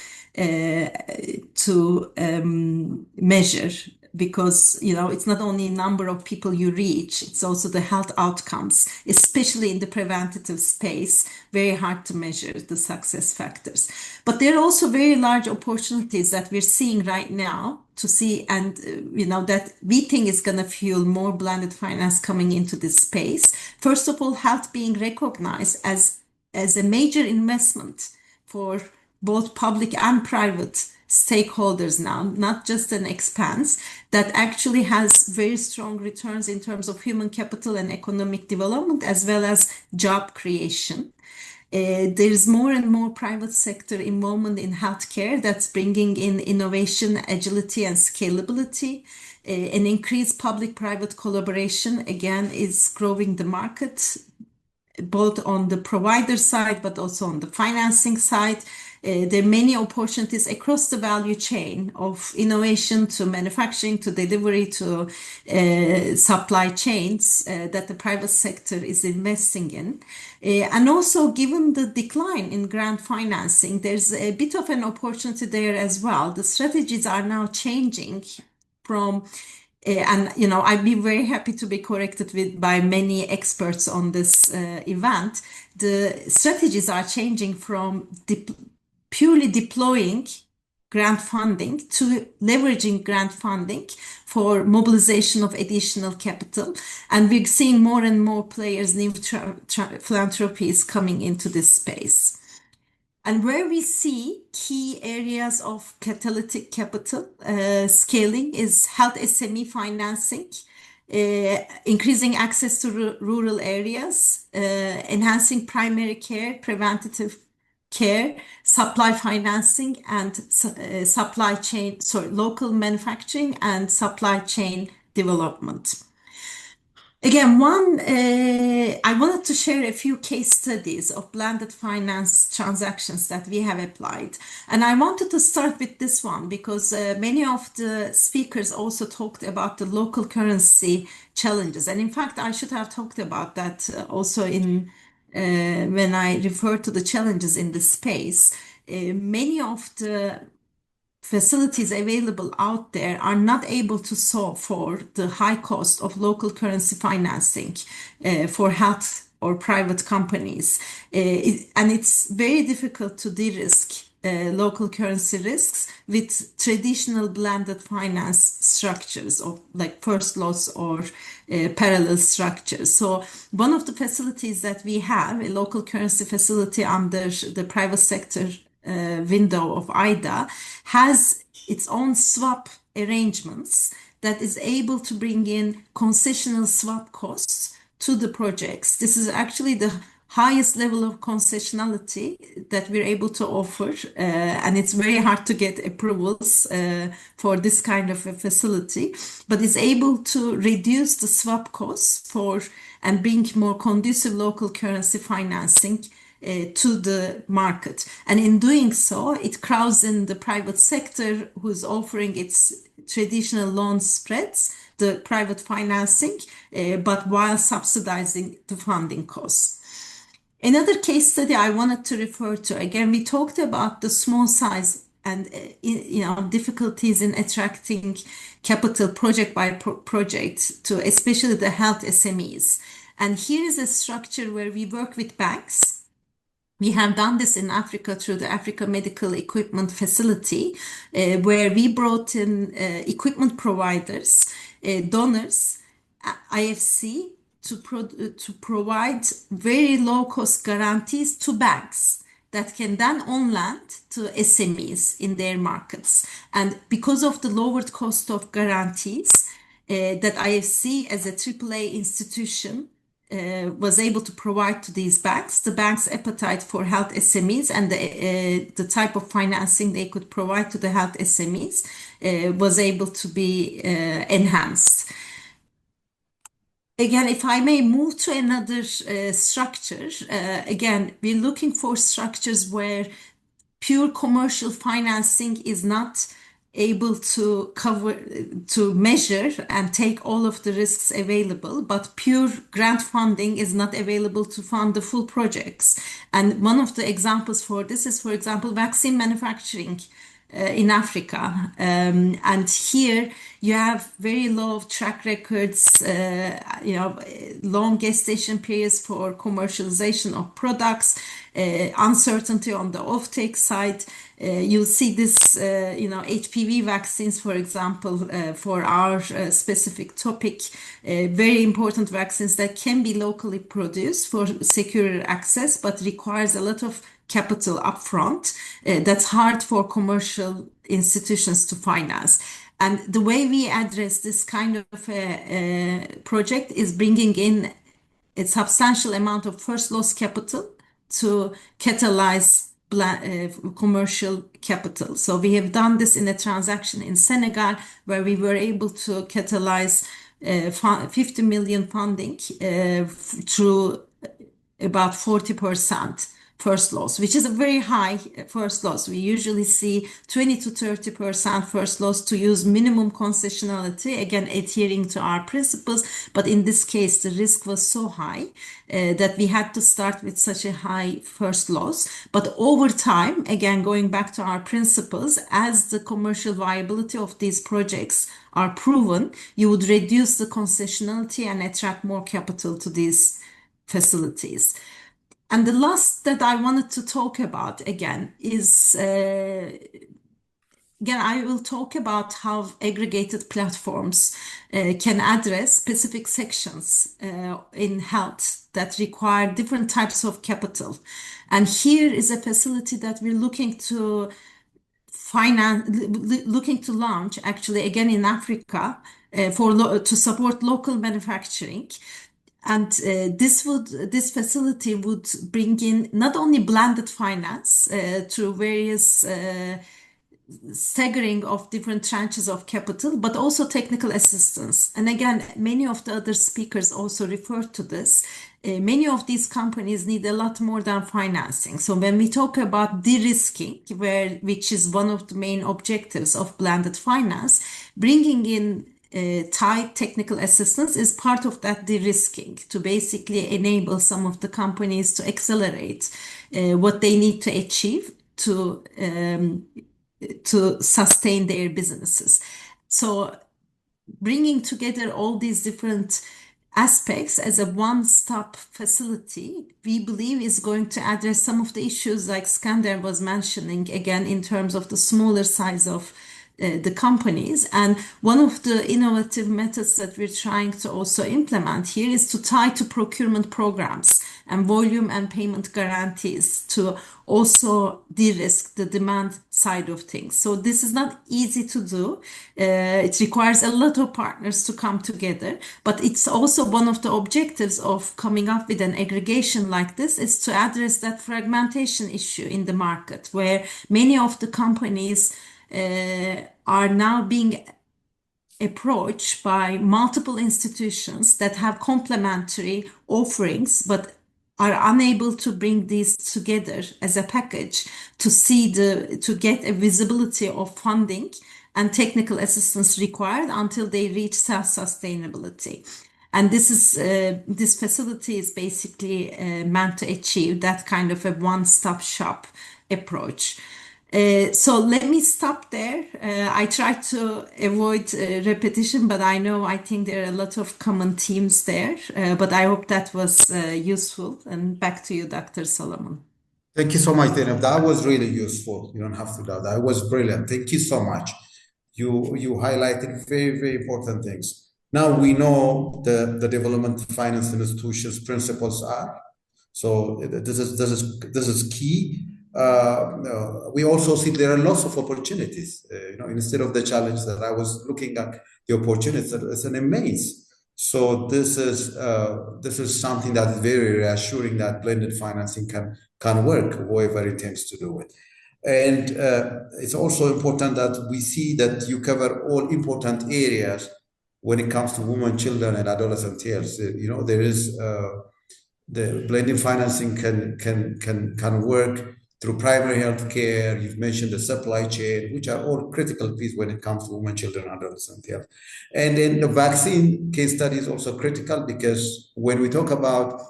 measure, because it's not only number of people you reach, it's also the health outcomes, especially in the preventative space, very hard to measure the success factors. But there are also very large opportunities that we're seeing right now to see, and that we think is going to fuel more blended finance coming into this space. First of all, health being recognized as a major investment for both public and private stakeholders now, not just an expense, that actually has very strong returns in terms of human capital and economic development, as well as job creation. There's more and more private sector involvement in healthcare that's bringing in innovation, agility, and scalability. An increased public-private collaboration, again, is growing the market, both on the provider side, but also on the financing side. There are many opportunities across the value chain of innovation to manufacturing to delivery to supply chains that the private sector is investing in. And also, given the decline in grant financing, there's a bit of an opportunity there as well. The strategies are now changing from and I'd be very happy to be corrected by many experts on this event. The strategies are changing from purely deploying grant funding to leveraging grant funding for mobilization of additional capital. And we're seeing more and more players, new philanthropies coming into this space. And where we see key areas of catalytic capital scaling is health SME financing, increasing access to rural areas, enhancing primary care, preventative care, supply financing, and local manufacturing and supply chain development. Again, I wanted to share a few case studies of blended finance transactions that we have applied. And I wanted to start with this one because many of the speakers also talked about the local currency challenges. And in fact, I should have talked about that also when I refer to the challenges in the space. Many of the facilities available out there are not able to solve for the high cost of local currency financing for health or private companies. And it's very difficult to de-risk local currency risks with traditional blended finance structures of like first loss or parallel structures. So one of the facilities that we have, a local currency facility under the private sector window of IDA, has its own swap arrangements that is able to bring in concessional swap costs to the projects. This is actually the highest level of concessionality that we're able to offer, and it's very hard to get approvals for this kind of a facility, but it's able to reduce the swap costs and bring more conducive local currency financing to the market. And in doing so, it crowds in the private sector who's offering its traditional loan spreads, the private financing, but while subsidizing the funding costs. Another case study I wanted to refer to, again, we talked about the small size and difficulties in attracting capital project by project to especially the health SMEs. And here is a structure where we work with banks. We have done this in Africa through the Africa Medical Equipment Facility, where we brought in equipment providers, donors, IFC, to provide very low-cost guarantees to banks that can then on lend to SMEs in their markets. And because of the lowered cost of guarantees that IFC as a AAA institution was able to provide to these banks, the bank's appetite for health SMEs and the type of financing they could provide to the health SMEs was able to be enhanced. Again, if I may move to another structure, again, we're looking for structures where pure commercial financing is not able to measure and take all of the risks available, but pure grant funding is not available to fund the full projects. And one of the examples for this is, for example, vaccine manufacturing in Africa. And here you have very low track records, long gestation periods for commercialization of products, uncertainty on the offtake side. You'll see this, HPV vaccines, for example, for our specific topic, very important vaccines that can be locally produced for secure access, but requires a lot of capital upfront. That's hard for commercial institutions to finance. And the way we address this kind of a project is bringing in a substantial amount of first loss capital to catalyze commercial capital. So we have done this in a transaction in Senegal where we were able to catalyze 50 million funding through about 40% first loss, which is a very high first loss. We usually see 20 to 30% first loss to use minimum concessionality, again, adhering to our principles. But in this case, the risk was so high that we had to start with such a high first loss. But over time, again, going back to our principles, as the commercial viability of these projects are proven, you would reduce the concessionality and attract more capital to these facilities. And the last that I wanted to talk about again is, again, I will talk about how aggregated platforms can address specific sections in health that require different types of capital. And here is a facility that we're looking to launch, actually, again in Africa, to support local manufacturing. And this facility would bring in not only blended finance through various staggering of different tranches of capital, but also technical assistance. And again, many of the other speakers also referred to this. Many of these companies need a lot more than financing. So when we talk about de-risking, which is one of the main objectives of blended finance, bringing in tied technical assistance is part of that de-risking to basically enable some of the companies to accelerate what they need to achieve to sustain their businesses. So bringing together all these different aspects as a one-stop facility, we believe is going to address some of the issues like Skander was mentioning, again, in terms of the smaller size of the companies. And one of the innovative methods that we're trying to also implement here is to tie to procurement programs and volume and payment guarantees to also de-risk the demand side of things. So this is not easy to do. It requires a lot of partners to come together, but it's also one of the objectives of coming up with an aggregation like this is to address that fragmentation issue in the market, where many of the companies are now being approached by multiple institutions that have complementary offerings, but are unable to bring these together as a package to get a visibility of funding and technical assistance required until they reach self-sustainability. And this facility is basically meant to achieve that kind of a one-stop shop approach. So let me stop there. I try to avoid repetition, but I think there are a lot of common themes there. But I hope that was useful. And back to you, Dr. Solomon. Thank you so much, Zainab. That was really useful. You don't have to doubt. That was brilliant. Thank you so much. You highlighted very, very important things. Now we know the development finance institutions principles are. So this is key. We also see there are lots of opportunities. Instead of the challenge that I was looking at, the opportunities, it's an immense. So this is something that is very reassuring that blended financing can work, whoever intends to do it. And it's also important that we see that you cover all important areas when it comes to women, children, and adolescent health. There is the blended financing can work through primary health care. You've mentioned the supply chain, which are all critical pieces when it comes to women, children, and adolescent health. And then the vaccine case study is also critical because when we talk about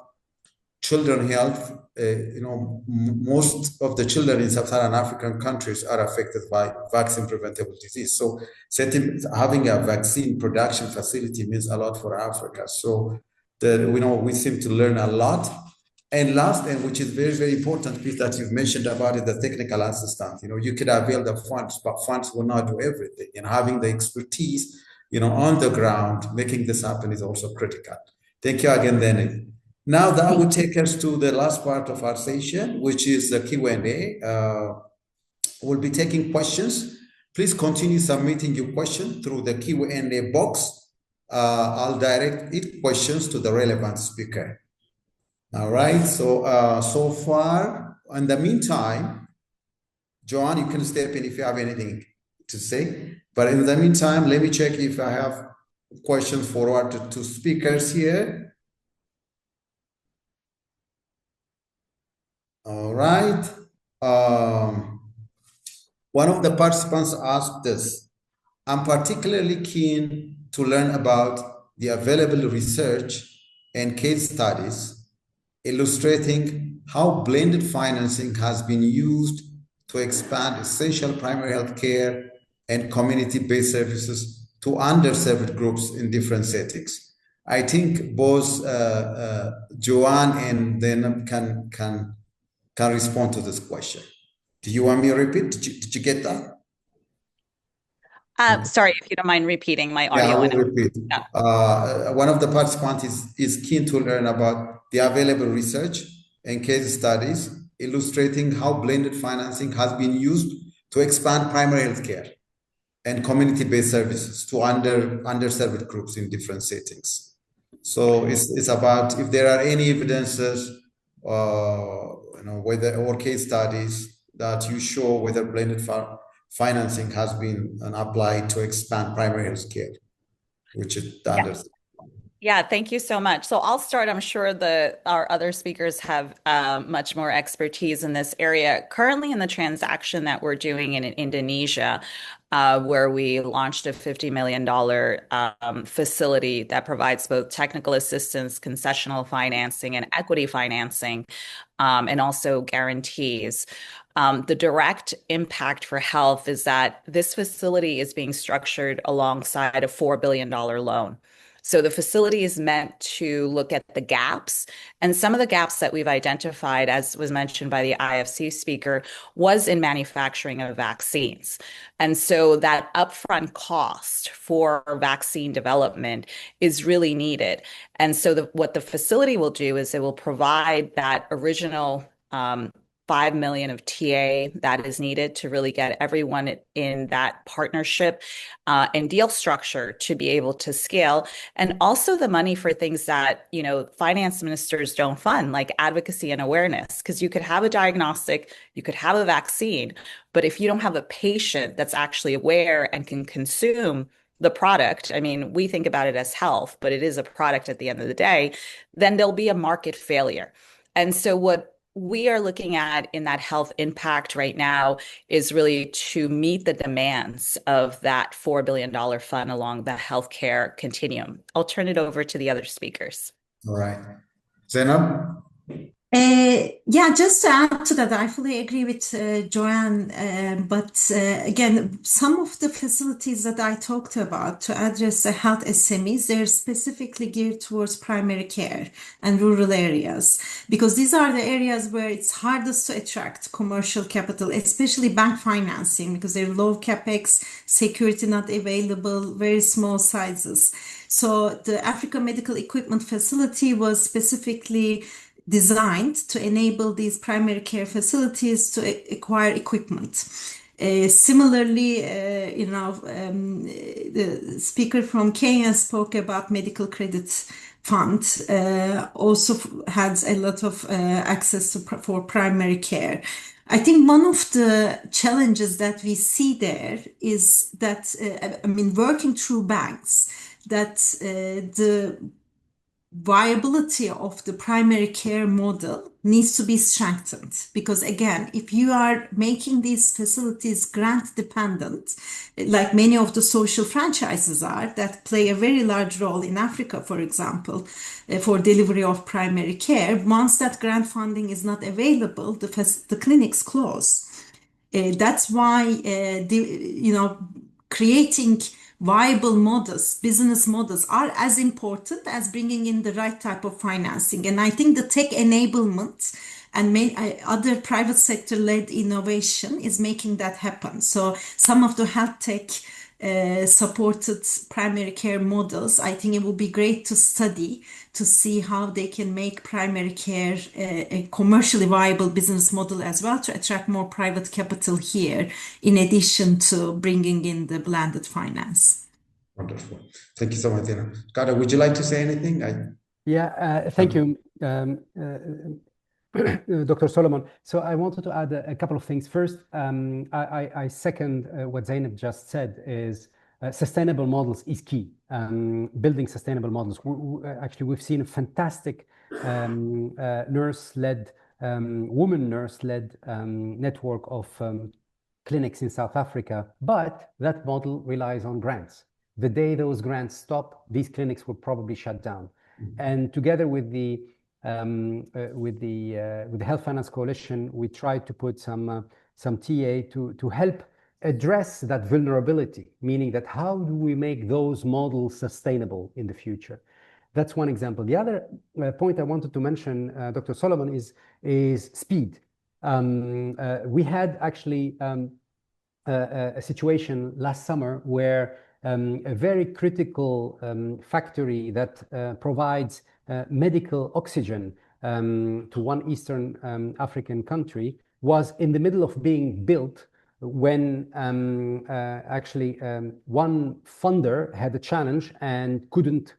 children health, most of the children in sub-Saharan African countries are affected by vaccine-preventable disease. So having a vaccine production facility means a lot for Africa. So we seem to learn a lot. And last, and which is very, very important piece that you've mentioned about it, the technical assistance. You could avail the funds, but funds will not do everything. And having the expertise, on the ground, making this happen is also critical. Thank you again, Dennis. Now that will take us to the last part of our session, which is the Q&A. We'll be taking questions. Please continue submitting your question through the Q&A box. I'll direct each questions to the relevant speaker. All right. So far, in the meantime, Joanne, you can step in if you have anything to say. But in the meantime, let me check if I have questions forward to speakers here. All right. One of the participants asked this: I'm particularly keen to learn about the available research and case studies illustrating how blended financing has been used to expand essential primary health care and community-based services to underserved groups in different settings. I think both Joanne and then can respond to this question. Do you want me to repeat? Did you get that? Sorry, if you don't mind repeating, my Yeah, audio I went will out. repeat. Yeah. One of the participants is keen to learn about the available research and case studies illustrating how blended financing has been used to expand primary health care and community-based services to underserved groups in different settings. So it's about if there are any evidences, whether or case studies that you show whether blended financing has been applied to expand primary health care, which is the understanding. Yeah, thank you so much. So I'll start. I'm sure our other speakers have much more expertise in this area. Currently, in the transaction that we're doing in Indonesia, where we launched a $50 million facility that provides both technical assistance, concessional financing, and equity financing, and also guarantees. The direct impact for health is that this facility is being structured alongside a $4 billion loan. So the facility is meant to look at the gaps, and some of the gaps that we've identified, as was mentioned by the IFC speaker, was in manufacturing of vaccines. And so that upfront cost for vaccine development is really needed. And so what the facility will do is it will provide that original 5 million of TA that is needed to really get everyone in that partnership and deal structure to be able to scale, and also the money for things that finance ministers don't fund, like advocacy and awareness, because you could have a diagnostic, you could have a vaccine, but if you don't have a patient that's actually aware and can consume the product, I mean, we think about it as health, but it is a product at the end of the day, then there'll be a market failure. And so what we are looking at in that health impact right now is really to meet the demands of that $4 billion fund along the healthcare continuum. I'll turn it over to the other speakers. All right. Zainab? Yeah, just to add to that, I fully agree with Joanne. But again, some of the facilities that I talked about to address the health SMEs, they're specifically geared towards primary care and rural areas, because these are the areas where it's hardest to attract commercial capital, especially bank financing, because they're low capex, security not available, very small sizes. So the Africa Medical Equipment Facility was specifically designed to enable these primary care facilities to acquire equipment. Similarly, the speaker from Kenya spoke about medical credit fund, also has a lot of access for primary care. I think one of the challenges that we see there is that, working through banks, that the viability of the primary care model needs to be strengthened, because again, if you are making these facilities grant dependent, like many of the social franchises are that play a very large role in Africa, for example, for delivery of primary care, once that grant funding is not available, the clinics close. That's why creating viable models, business models, are as important as bringing in the right type of financing. And I think the tech enablement and other private sector-led innovation is making that happen. So some of the health tech supported primary care models, I think it would be great to study to see how they can make primary care a commercially viable business model as well, to attract more private capital here, in addition to bringing in the blended finance. Wonderful. Thank you so much, Tina. Carter, would you like to say anything? Yeah, thank you, Dr. Solomon. So I wanted to add a couple of things. First, I second what Zainab just said is sustainable models is key. Building sustainable models. Actually, we've seen a fantastic nurse-led, woman nurse-led network of clinics in South Africa, but that model relies on grants. The day those grants stop, these clinics will probably shut down. And together with the Health Finance Coalition, we tried to put some TA to help address that vulnerability, meaning that how do we make those models sustainable in the future? That's one example. The other point I wanted to mention, Dr. Solomon, is speed. We had actually a situation last summer where a very critical factory that provides medical oxygen to one Eastern African country was in the middle of being built when actually one funder had a challenge and couldn't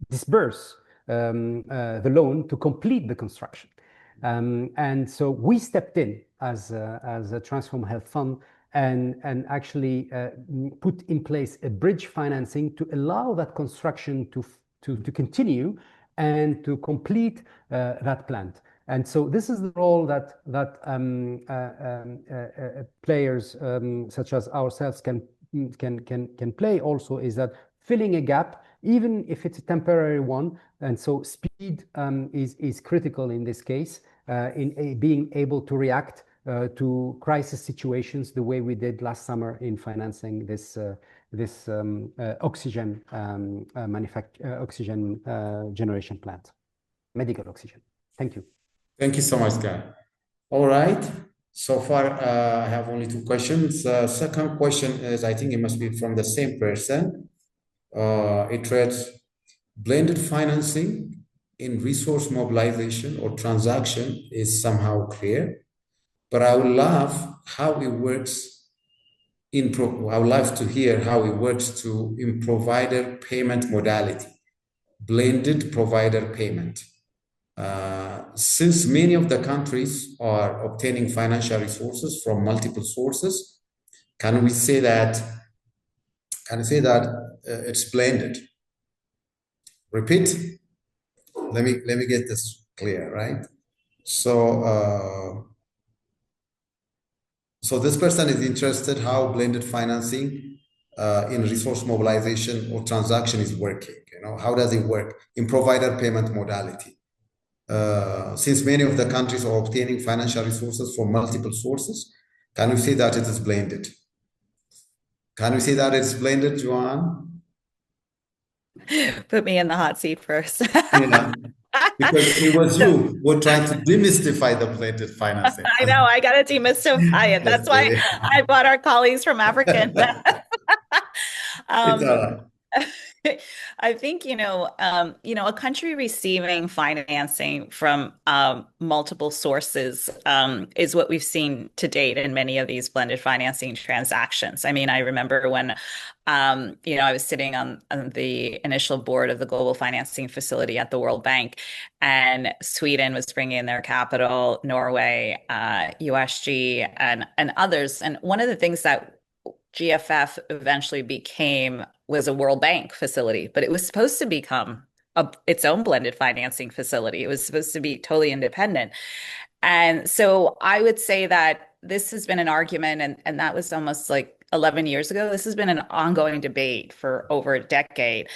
disburse the loan to complete the construction. And so we stepped in as a Transform Health Fund and actually put in place a bridge financing to allow that construction to continue and to complete that plant. And so this is the role that players such as ourselves can play also, is that filling a gap, even if it's a temporary one. And so speed is critical in this case, in being able to react to crisis situations the way we did last summer in financing this oxygen oxygen generation plant, medical oxygen. Thank you. Thank you so much, Guy. All right. So far, I have only two questions. Second question is, I think it must be from the same person. It reads, blended financing in resource mobilization or transaction is somehow clear, but I would love how it works I would love to hear how it works in provider payment modality, blended provider payment. Since many of the countries are obtaining financial resources from multiple sources, can we say that it's blended? Repeat. Let me get this clear, right? So this person is interested how blended financing in resource mobilization or transaction is working. How does it work in provider payment modality? Since many of the countries are obtaining financial resources from multiple sources, can we say that it is blended? Can we say that it's blended, Joanne? Put me in the hot seat first. Yeah. Because it was you who were trying to demystify the blended financing. I know, I got to demystify it. That's why I brought our colleagues from African. It's all right. I think, a country receiving financing from multiple sources is what we've seen to date in many of these blended financing transactions. I mean, I remember when, I was sitting on the initial board of the Global Financing Facility at the World Bank, and Sweden was bringing in their capital, Norway, USG, and others. And one of the things that GFF eventually became was a World Bank facility, but it was supposed to become its own blended financing facility. It was supposed to be totally independent. And so I would say that this has been an argument, and that was almost like 11 years ago. This has been an ongoing debate for over a decade.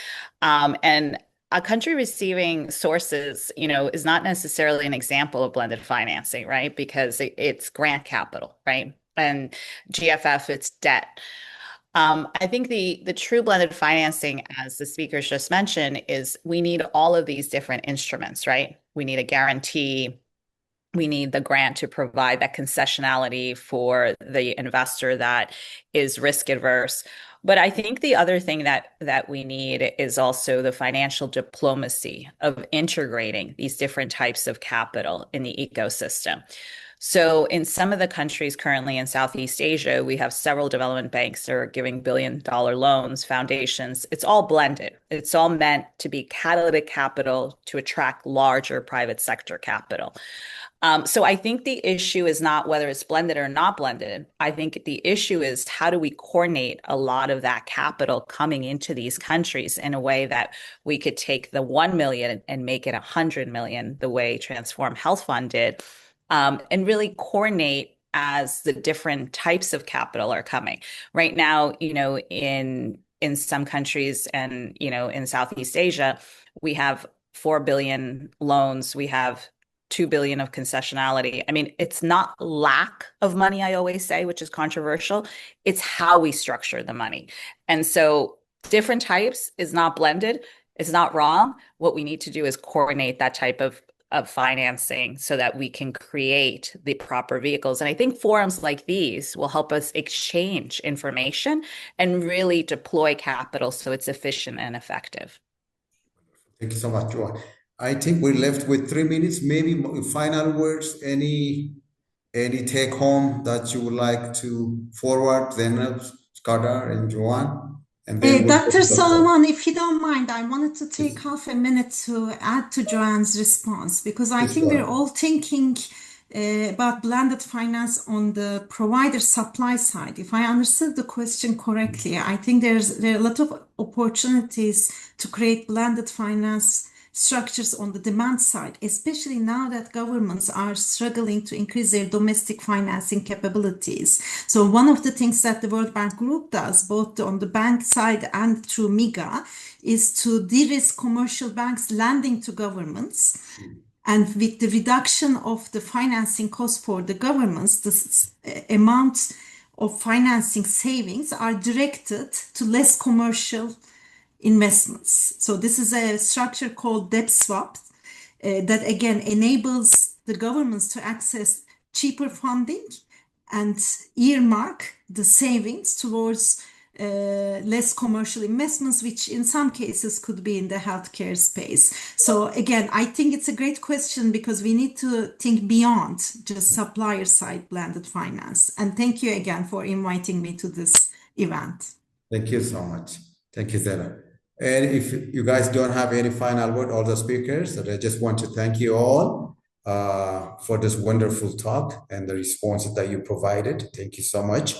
And a country receiving sources, is not necessarily an example of blended financing, right? Because it's grant capital, right? And GFF, it's debt. I think the true blended financing, as the speakers just mentioned, is we need all of these different instruments, right? We need a guarantee. We need the grant to provide that concessionality for the investor that is risk adverse. But I think the other thing that we need is also the financial diplomacy of integrating these different types of capital in the ecosystem. So in some of the countries currently in Southeast Asia, we have several development banks that are giving billion-dollar loans, foundations. It's all blended. It's all meant to be catalytic capital to attract larger private sector capital. So I think the issue is not whether it's blended or not blended. I think the issue is how do we coordinate a lot of that capital coming into these countries in a way that we could take the 1 million and make it 100 million, the way Transform Health Fund did, and really coordinate as the different types of capital are coming. Right now, in some countries and in Southeast Asia, we have 4 billion loans. We have 2 billion of concessionality. I mean, it's not lack of money, I always say, which is controversial. It's how we structure the money. And so different types is not blended. It's not wrong. What we need to do is coordinate that type of financing so that we can create the proper vehicles. And I think forums like these will help us exchange information and really deploy capital so it's efficient and effective. Thank you so much, Joanne. I think we're left with 3 minutes. Maybe final words, any take home that you would like to forward, Zainab, Skadar, and Joanne? And then Dr. Solomon, if you don't mind, I wanted to take half a minute to add to Joanne's response because I think we're all thinking about blended finance on the provider supply side. If I understood the question correctly, I think there are a lot of opportunities to create blended finance structures on the demand side, especially now that governments are struggling to increase their domestic financing capabilities. So one of the things that the World Bank Group does, both on the bank side and through MIGA, is to de-risk commercial banks lending to governments. And with the reduction of the financing cost for the governments, the amount of financing savings are directed to less commercial investments. So this is a structure called debt swap that again enables the governments to access cheaper funding and earmark the savings towards less commercial investments, which in some cases could be in the healthcare space. So again, I think it's a great question because we need to think beyond just supplier side blended finance. And thank you again for inviting me to this event. Thank you so much. Thank you, Zara. And if you guys don't have any final word, all the speakers, I just want to thank you all for this wonderful talk and the responses that you provided. Thank you so much.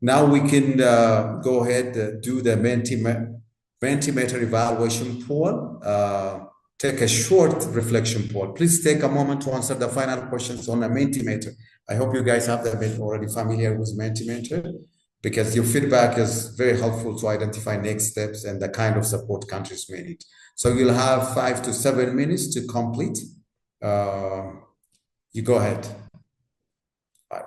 Now we can go ahead do the Mentimeter evaluation poll. Take a short reflection poll. Please take a moment to answer the final questions on the Mentimeter. I hope you guys have been already familiar with Mentimeter, because your feedback is very helpful to identify next steps and the kind of support countries may need. So you'll have 5 to 7 minutes to complete. You go ahead. 5.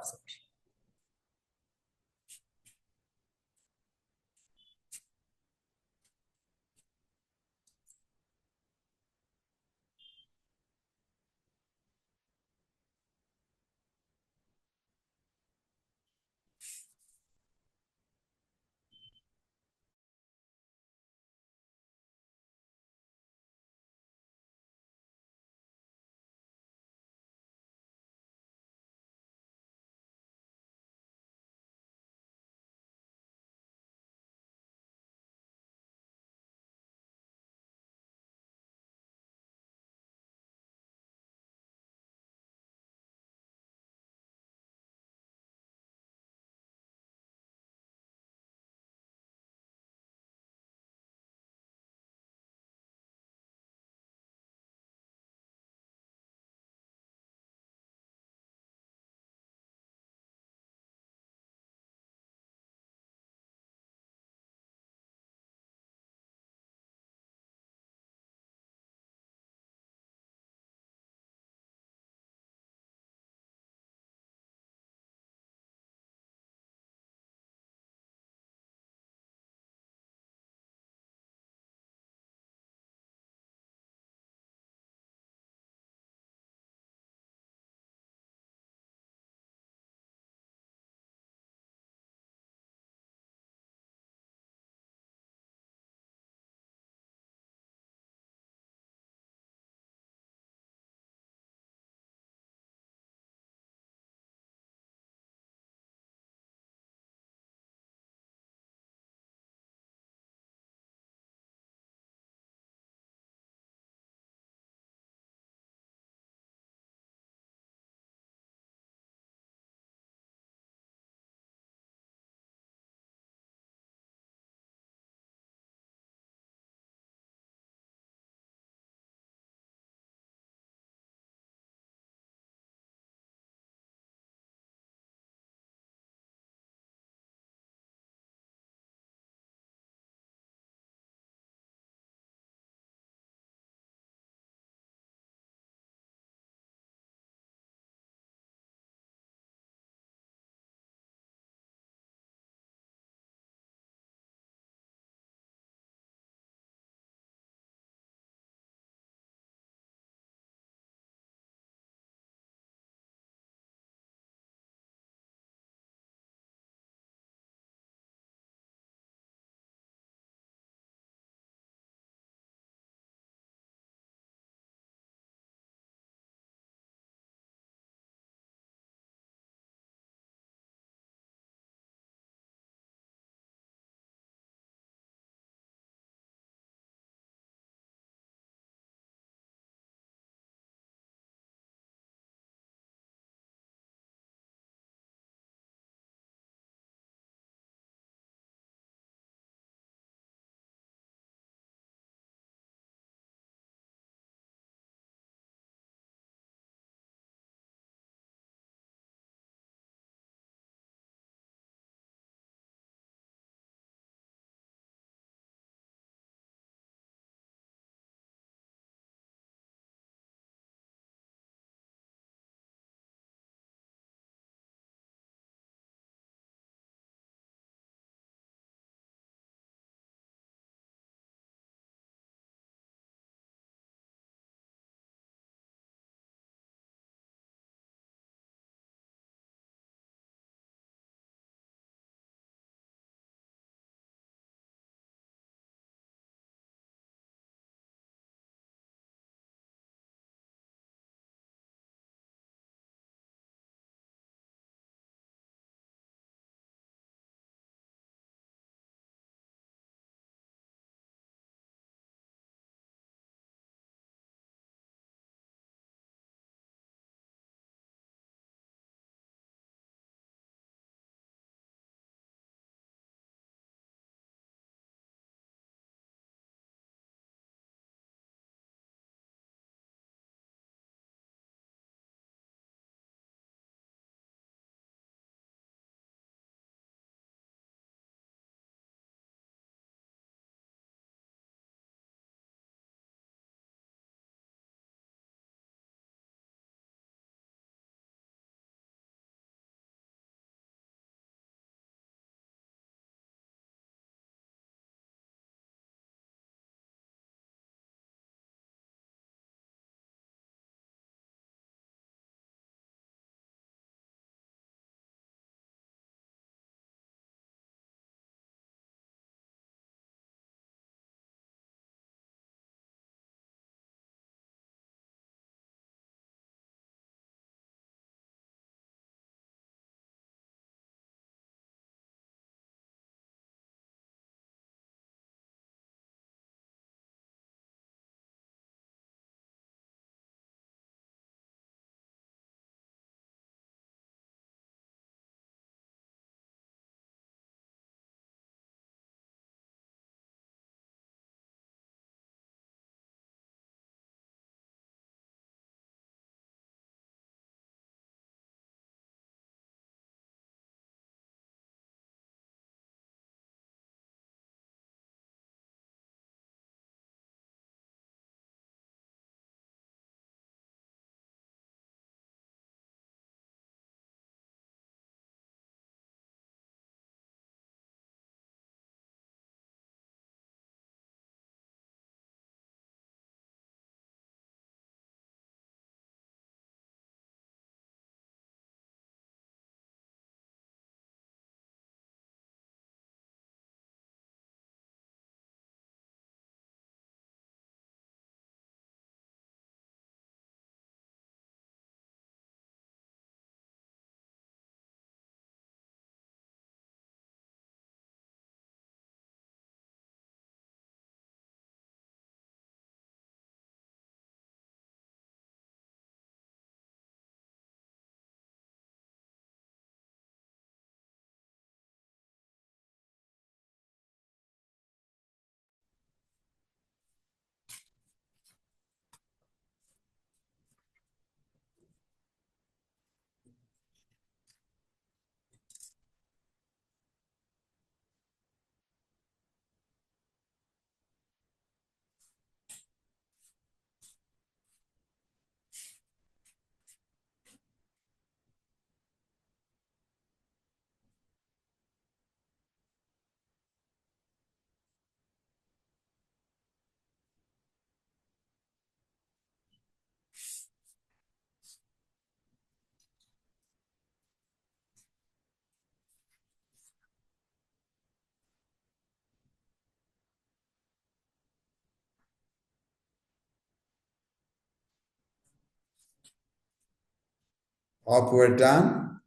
Hope we're done.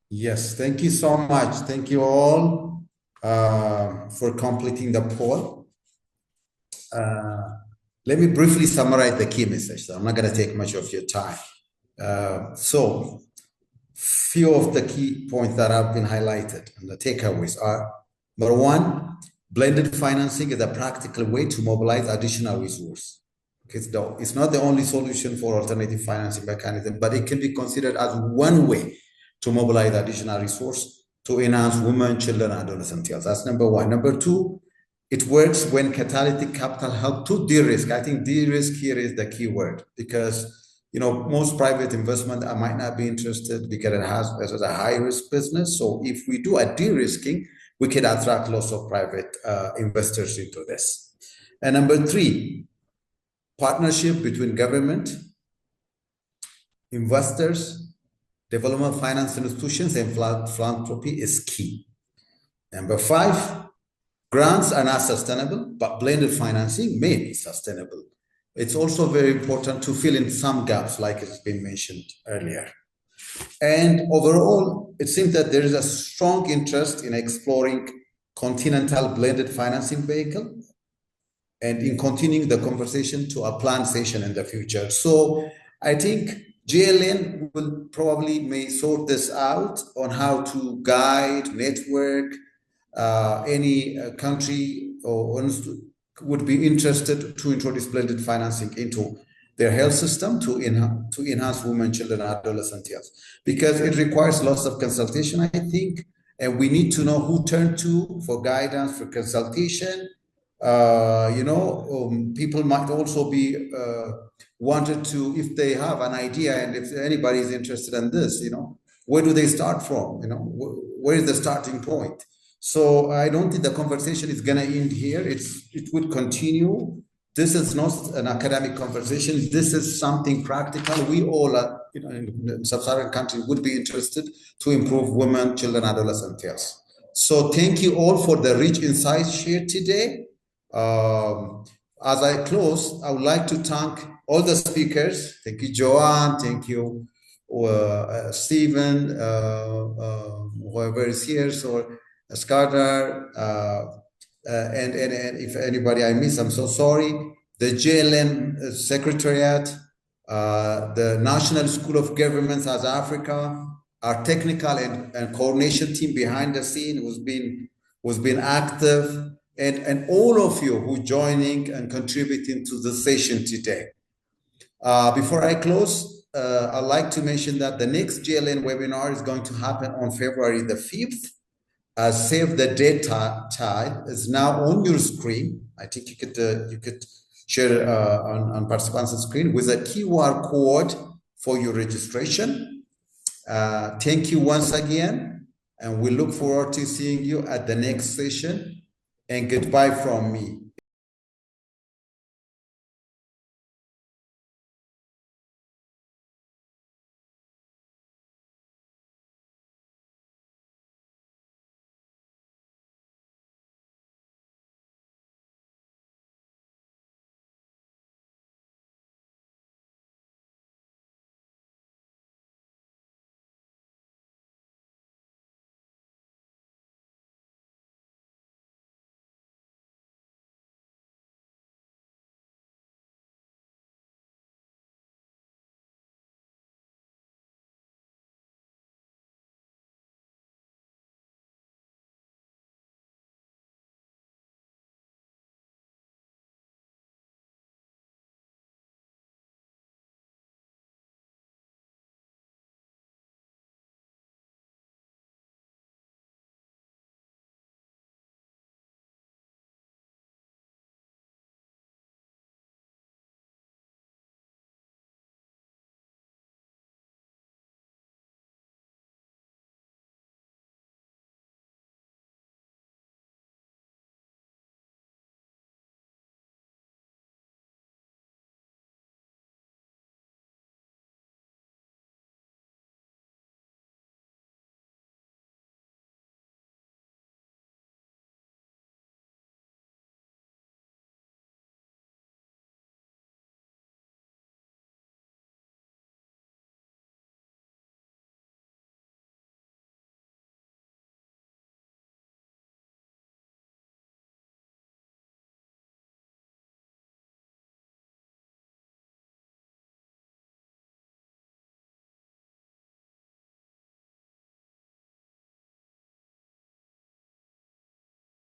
Yes, thank you so much. Thank you all for completing the poll. Let me briefly summarize the key message. So I'm not going to take much of your time. So few of the key points that have been highlighted and the takeaways are: number one, blended financing is a practical way to mobilize additional resource. It's not the only solution for alternative financing mechanism, but it can be considered as one way to mobilize additional resource to enhance women, children, and adolescent health. That's number one. Number two, it works when catalytic capital help to de-risk. I think de-risk here is the key word, because most private investment I might not be interested because it has a high risk business. So if we do a de-risking, we can attract lots of private investors into this. And number three, partnership between government, investors, development finance institutions, and philanthropy is key. Number five, grants are not sustainable, but blended financing may be sustainable. It's also very important to fill in some gaps, like it's been mentioned earlier. And overall, it seems that there is a strong interest in exploring continental blended financing vehicle and in continuing the conversation to a planned session in the future. So I think GLN will probably may sort this out on how to guide, network, any country or would be interested to introduce blended financing into their health system to enhance women, children, and adolescent health, because it requires lots of consultation, I think, and we need to know who turn to for guidance, for consultation. People might also be wanted to, if they have an idea and if anybody is interested in this, where do they start from? Where is the starting point? So I don't think the conversation is going to end here. It would continue. This is not an academic conversation. This is something practical. We all, in sub-Saharan countries, would be interested to improve women, children, adolescent health. So thank you all for the rich insights shared today. As I close, I would like to thank all the speakers. Thank you, Joanne. Thank you, Stephen, whoever is here. So Skardar, and if anybody I miss, I'm so sorry. The JLN Secretariat, the National School of Government South Africa, our technical and coordination team behind the scene who's been active, and all of you who joining and contributing to the session today. Before I close, I'd like to mention that the next JLN webinar is going to happen on February the 5th. Save the date tile is now on your screen. I think you could share on participants' screen with a QR code for your registration. Thank you once again, and we look forward to seeing you at the next session. And goodbye from me.